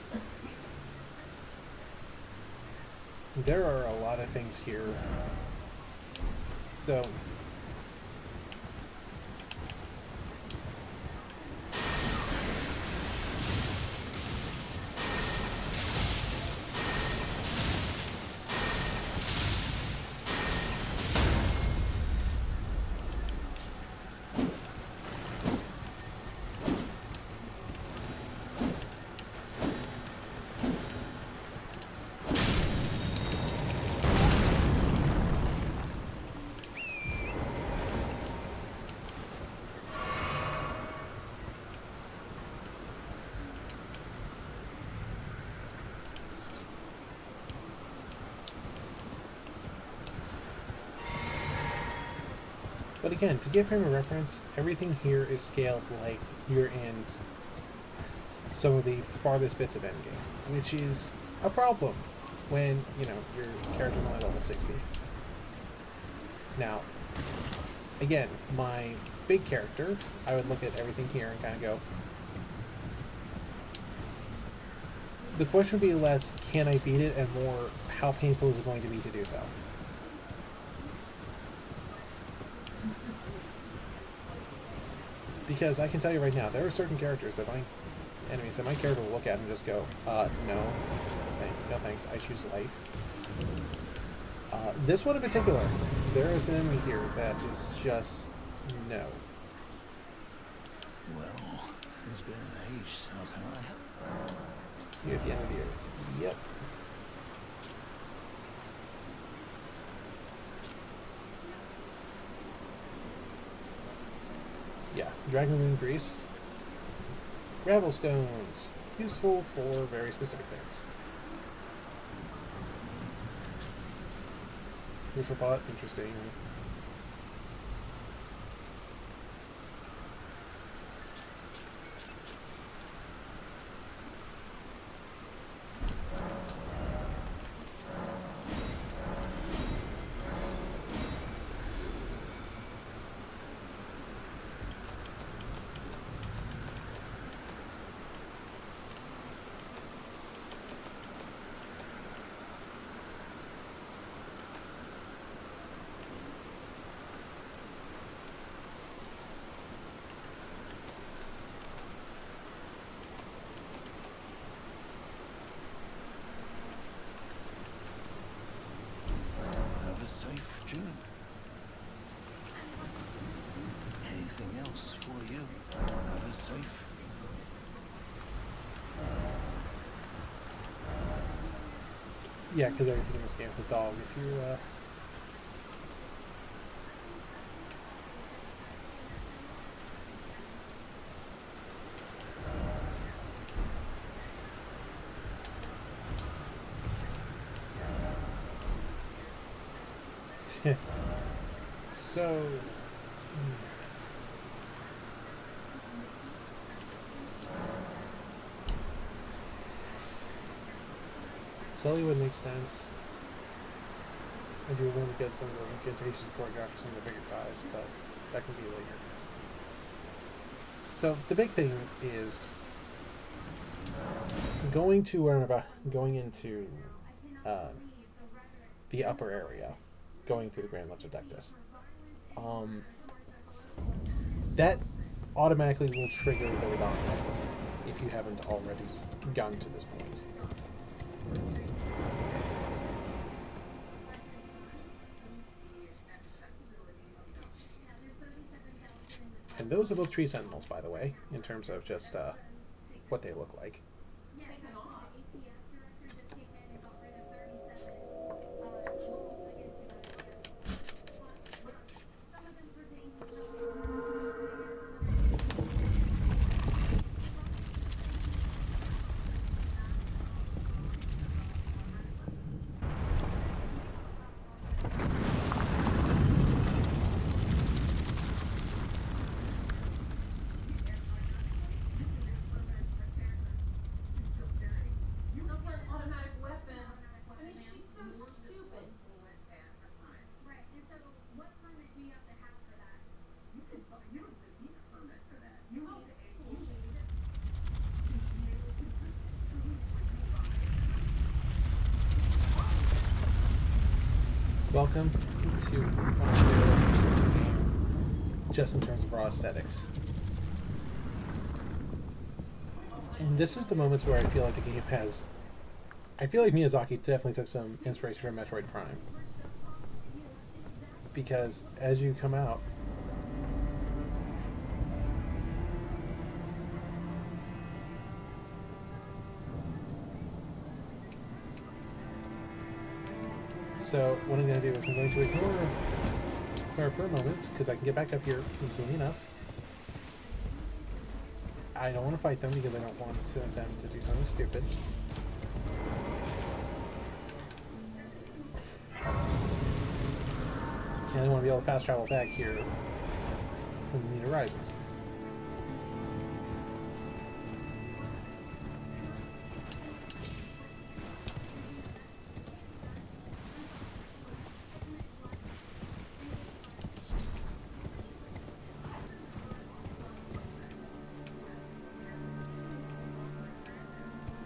there are a lot of things here. So, But again, to give frame of reference, everything here is scaled like you're in some of the farthest bits of Endgame, which is a problem when, you know, your character's only level 60. Now, again, my big character, I would look at everything here and kind of go, the question would be less, can I beat it, and more, how painful is it going to be to do so? Because I can tell you right now, there are certain characters that enemies that my character will look at and just go, no, no thanks, I choose life. This one in particular, there is an enemy here that is just, no. Well, it's been an age, how can I? You're at the end of the earth. Yep. Yeah, Dragon Moon Grease. Gravel stones. Useful for very specific things. Neutral pot, interesting. Safe journey. Anything else for you? Have a safe. Yeah, because everything in this game is a dog. If you, So... Sully would make sense. And you would want to get some of those incantations before I got for some of the bigger guys, but that can be later. So the big thing is going to where I'm about, going into the upper area, going through the Grand Ledge of Dectus. That automatically will trigger the Radon Festival if you haven't already gotten to this point. And those are both tree sentinels, by the way, in terms of just what they look like. Welcome to one of my favorite features of the game, just in terms of raw aesthetics. And this is the moments where I feel like the game has... I feel like Miyazaki definitely took some inspiration from Metroid Prime. Because as you come out... So what I'm going to do is I'm going to ignore Claire for a moment, because I can get back up here easily enough. I don't want to fight them because I don't want them to do something stupid. And I want to be able to fast travel back here when the need arises.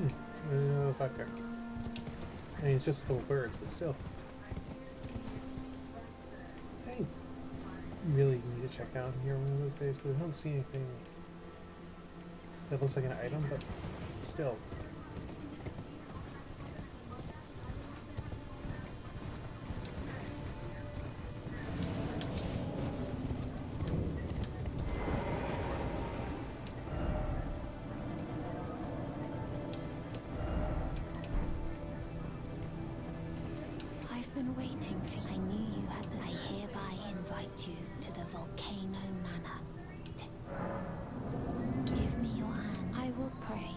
I didn't know that was back there. I mean, it's just a couple birds, but still. I really need to check down here one of those days, but I don't see anything that looks like an item, but still. I've been waiting for you. I knew you had the... I hereby invite you to the Volcano Manor. Give me your hand. I will pray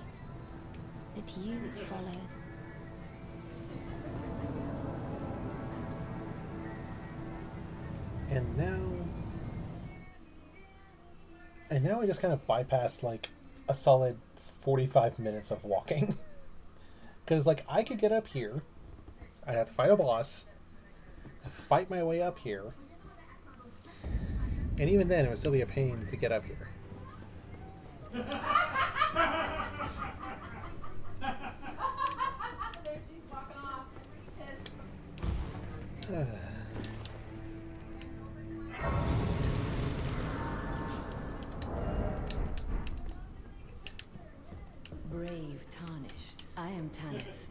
that you follow. And now I just kind of bypassed like a solid 45 minutes of walking. Because like I could get up here, I'd have to fight a boss, fight my way up here, and even then it would still be a pain to get up here. Brave Tarnished. I am Tanith,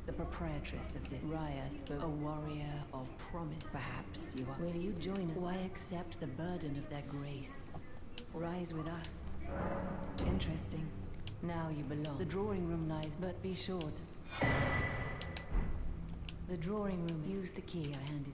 the proprietress of this. Raya spoke, a warrior of promise. Perhaps you are. Will you join us? Why accept the burden of their grace? Rise with us. Interesting. Now you belong. The drawing room lies, but be sure to... The drawing room. Use the key I handed.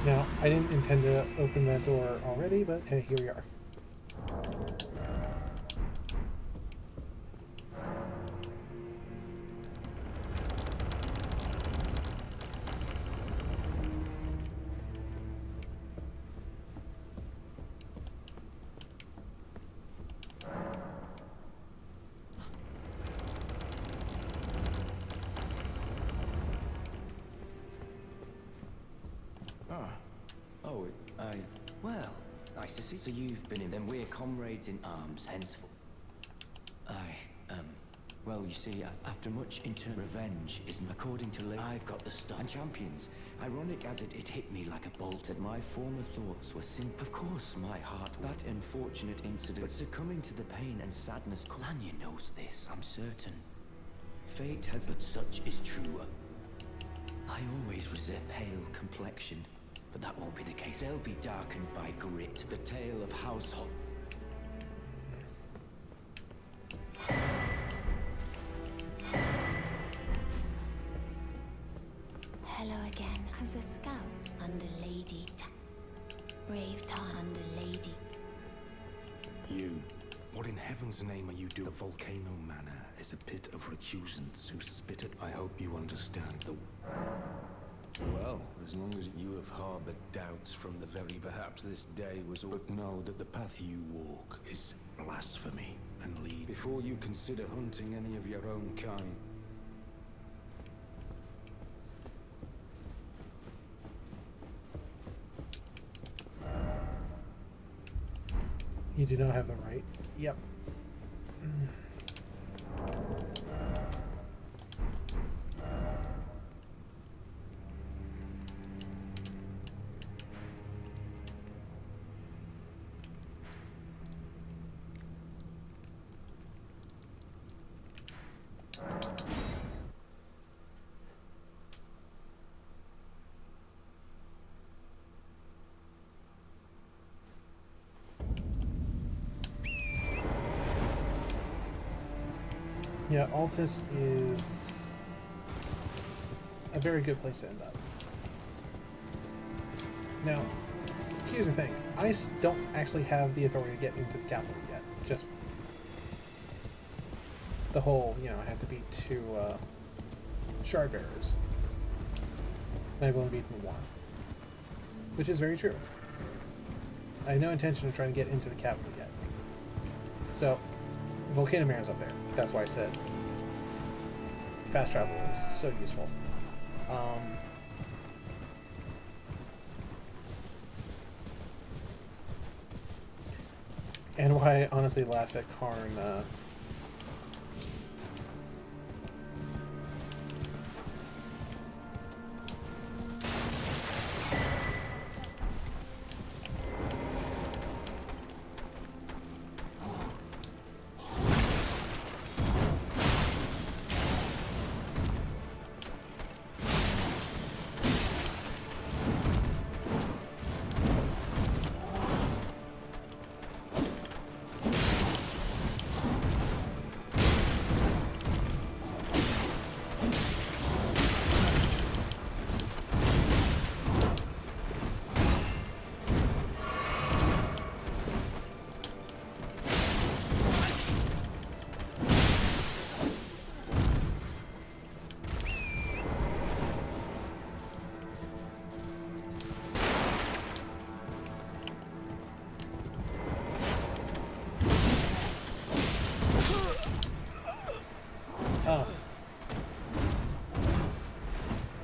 Now, I didn't intend to open that door already, but hey, here we are. Well, nice to see. So you've been in... Then we're comrades in arms henceforth. Well, you see, after much revenge isn't... According to... I've got the stuff and champions. Ironic as it hit me like a bolt that my former thoughts were simple. Of course, my heart... That unfortunate incident... But succumbing to the pain and sadness... Lanya knows this, I'm certain. Fate has... But such is true. I always resent pale complexion. But that won't be the case. They'll be darkened by grit. The tale of household. Hello again. As a scout under Lady Brave Tarn under Lady. You. What in heaven's name are you doing? The Volcano Manor is a pit of recusants who spit it. I hope you understand the... Well, as long as you have harbored doubts from the very perhaps this day was all... But know that the path you walk is blasphemy and lead... Before you consider hunting any of your own kind. You do not have the right. Yep. Yeah, Altus is a very good place to end up. Now, here's the thing. I don't actually have the authority to get into the capital yet. Just the whole, you know, I have to beat 2 shard bearers. And I've only beaten 1. Which is very true. I have no intention of trying to get into the capital yet. So, Volcano Manor's up there. That's why I said fast travel is so useful. And why I honestly laugh at Karn.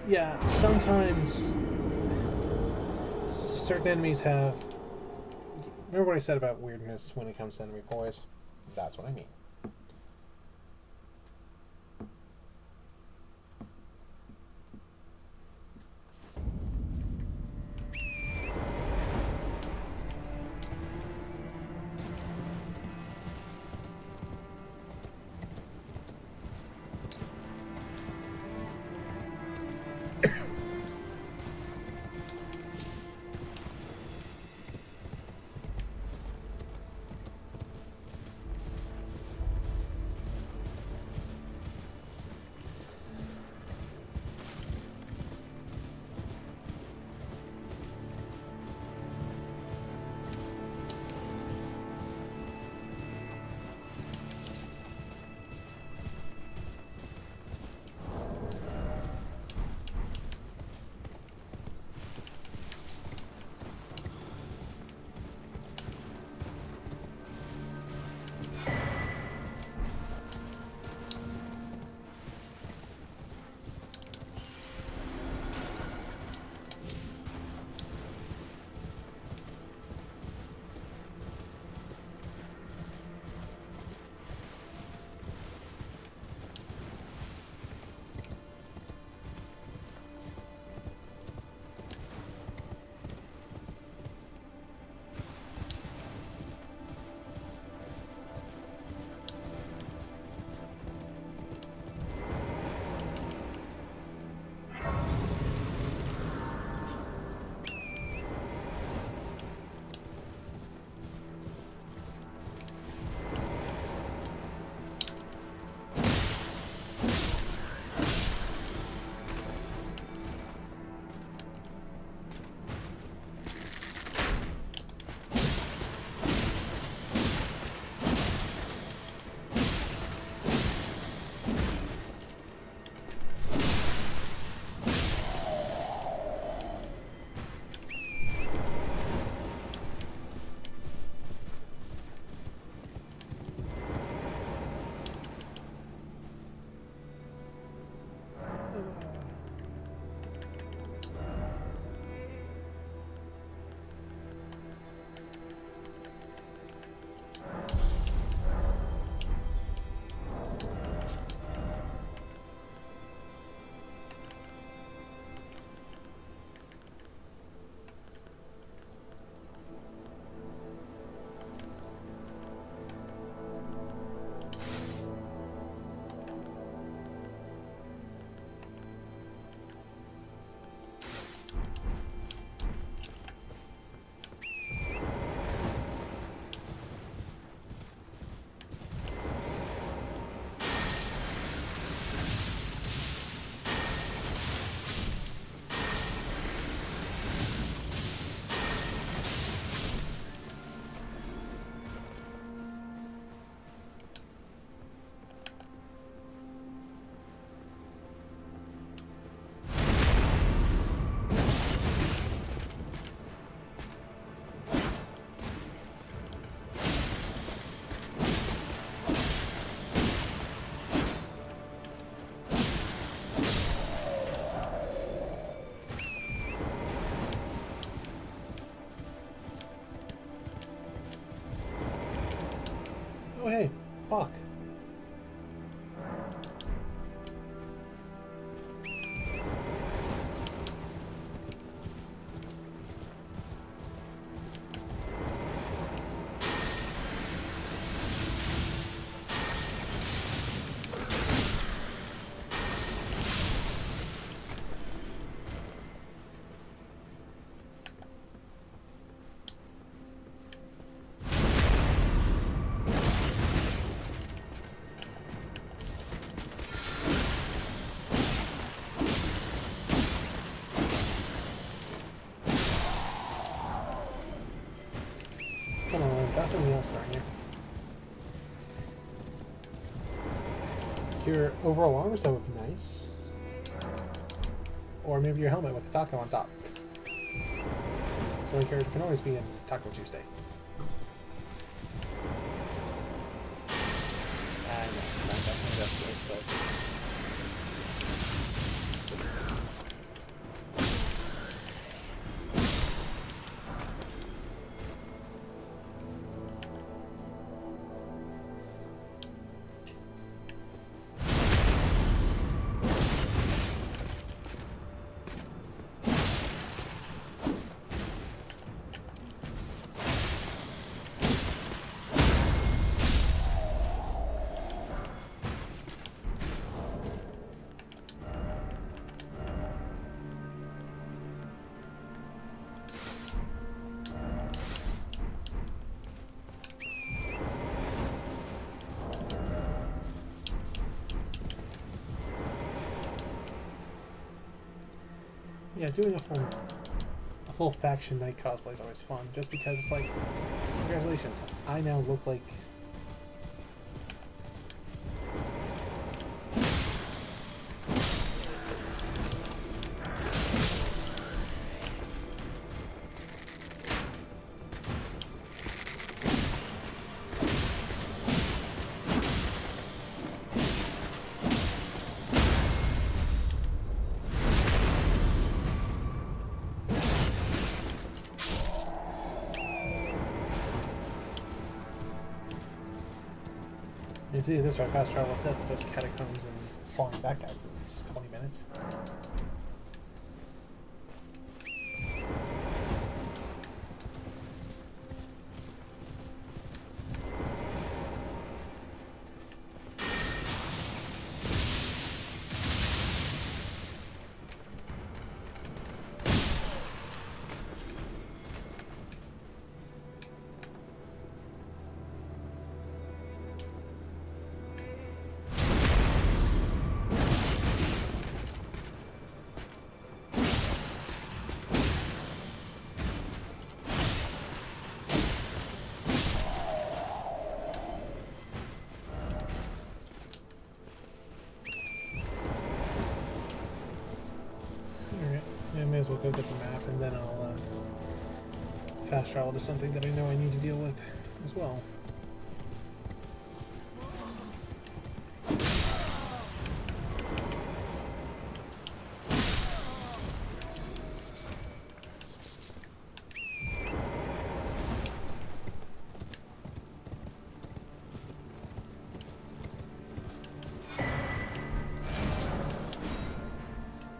Yeah, sometimes certain enemies have... Remember what I said about weirdness when it comes to enemy poise? That's what I mean. hey, Bach. Come on, got something else down here. Your overall armor set would be nice. Or maybe your helmet with the taco on top. So your character can always be in Taco Tuesday. I know, not that desperate, but... Yeah, doing a full faction night cosplay is always fun, just because it's like, congratulations, I now look like... It's either this or I fast travel with that, so it's catacombs and falling back out for 20 minutes. May as well go get the map, and then I'll fast travel to something that I know I need to deal with as well.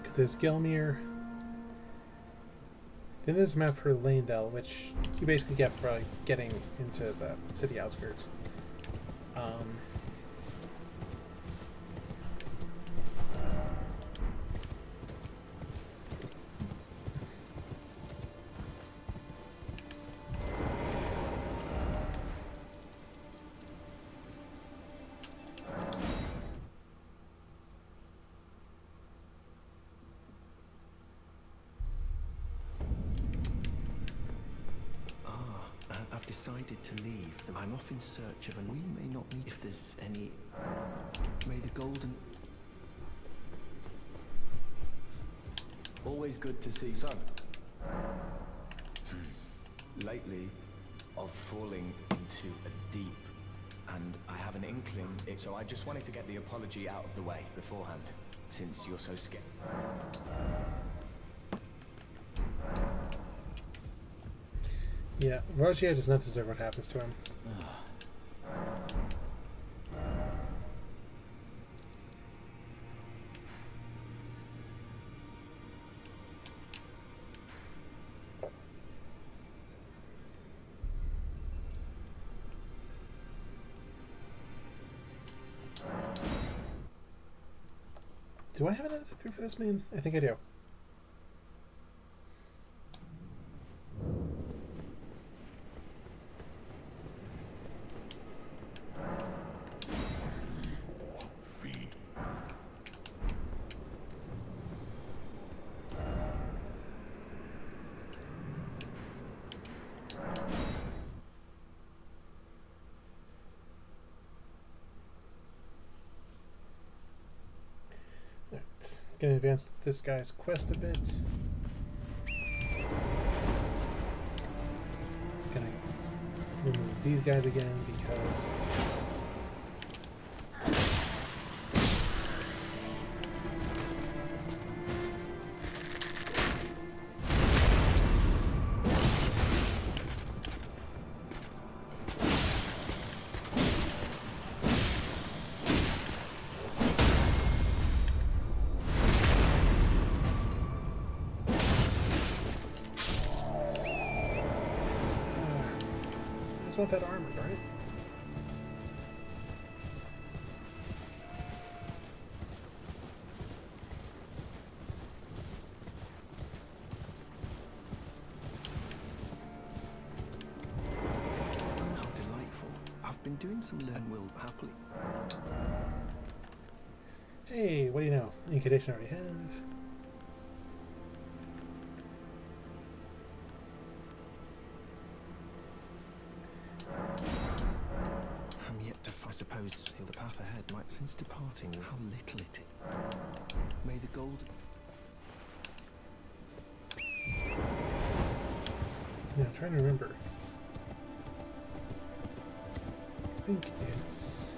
Because there's Gelmir. Then there's a map for Landell, which you basically get for getting into the city outskirts. I've decided to leave. I'm off in search of we may not meet if there's any... May the golden... Always good to see son. Lately, of falling into a deep, and I have an inkling, so I just wanted to get the apology out of the way beforehand, since you're so scared. Yeah, Rogier does not deserve what happens to him. Do I have another through for this man? I think I do. Feed. Alright. Gonna advance this guy's quest a bit. Gonna remove these guys again because I just want that armor, right? How delightful. I've been doing some learn will happily. Hey, what do you know? Any condition I already have. I'm yet to I suppose the path ahead might since departing how little it is. May the gold Yeah, I'm trying to remember. I think it's...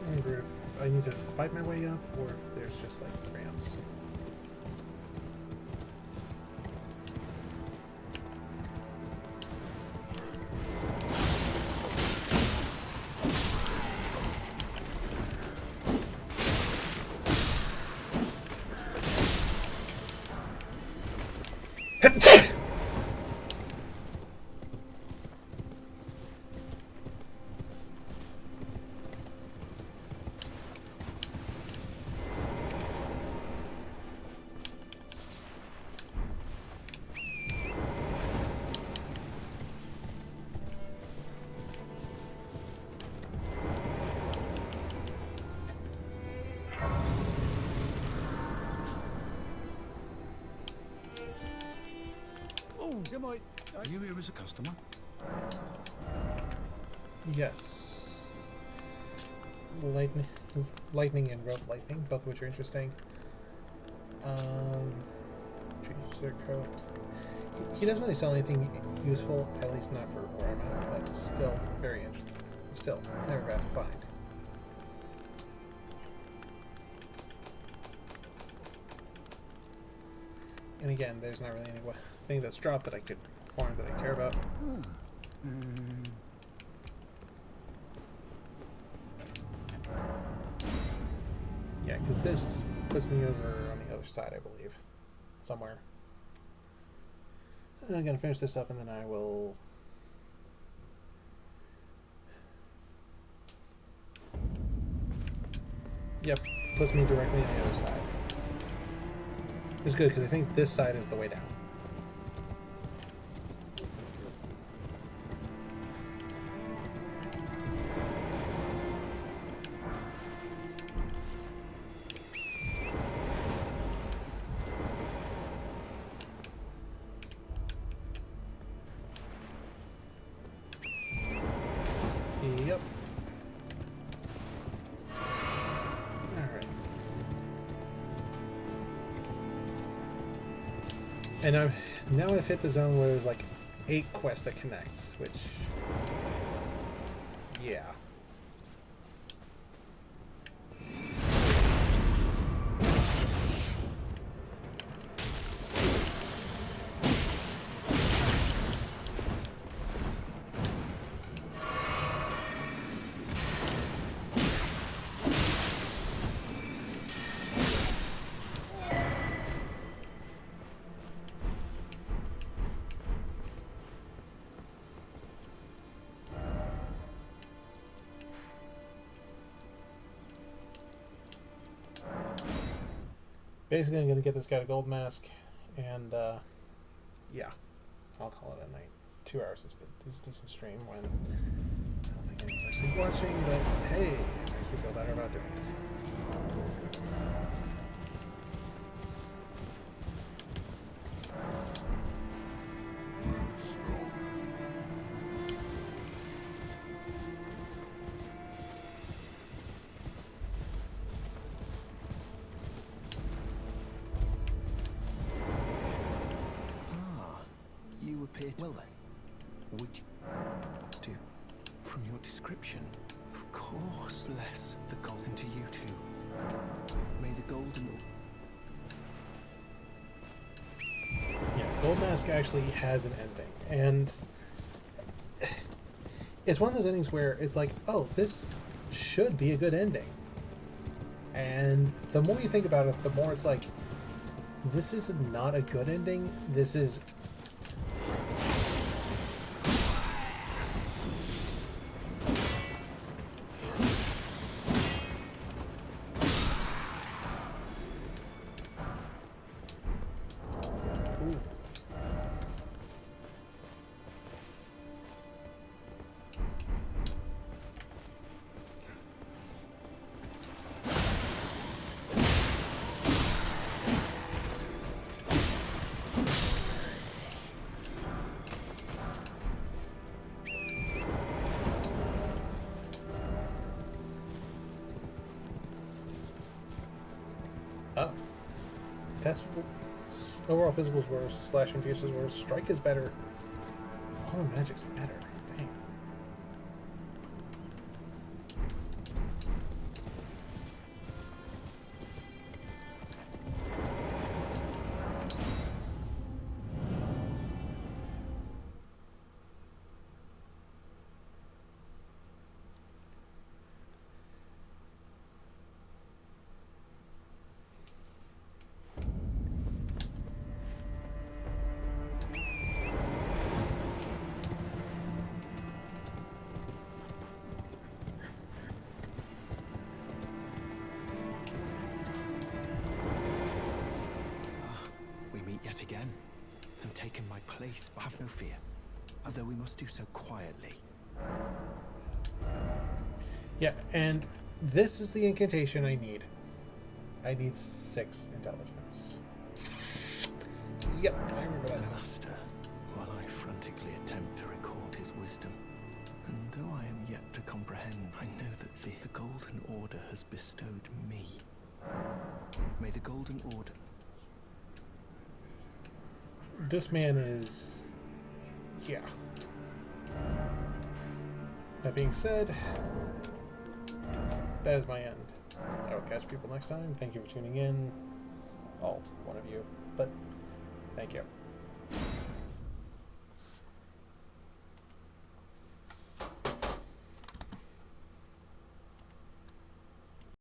I don't remember if I need to fight my way up or if there's just like ramps. Are you here as a customer? Yes. Lightning and rope lightning, both of which are interesting. Change their coat. He doesn't really sell anything useful, at least not for where I'm at, but still very interesting. Still, never bad to find. And again, there's not really anything that's dropped that I could farm that I care about. Yeah, because this puts me over on the other side, I believe. Somewhere. I'm going to finish this up and then I will... Yep, puts me directly on the other side. It's good because I think this side is the way down. Yep. Alright. And now I've hit the zone where there's like 8 quests that connect, which... yeah. Basically, I'm going to get this guy to gold mask, and yeah, I'll call it a night. 2 hours is good. It's a decent stream when I don't think anyone's actually watching, but hey, it makes me feel better about doing it. You appear... Well then, would you do, from your description, of course, less the golden to you too. May the golden... Yeah, Gold Mask actually has an ending, and it's one of those endings where it's like, oh, this should be a good ending. And the more you think about it, the more it's like, this is not a good ending. This is... Ooh. Oh. That's overall physical's worse, slash and pierce is worse, strike is better. All the magic's better. Dang. Yet again, and taken my place, but have no fear, although we must do so quietly. Yeah, and this is the incantation I need. I need 6 intelligence. Yep, I remember that now. Master, while I frantically attempt to record his wisdom, and though I am yet to comprehend, I know that the Golden Order has bestowed me. May the Golden Order... This man is... yeah. That being said, that is my end. I will catch people next time. Thank you for tuning in. Alt, one of you. But, thank you.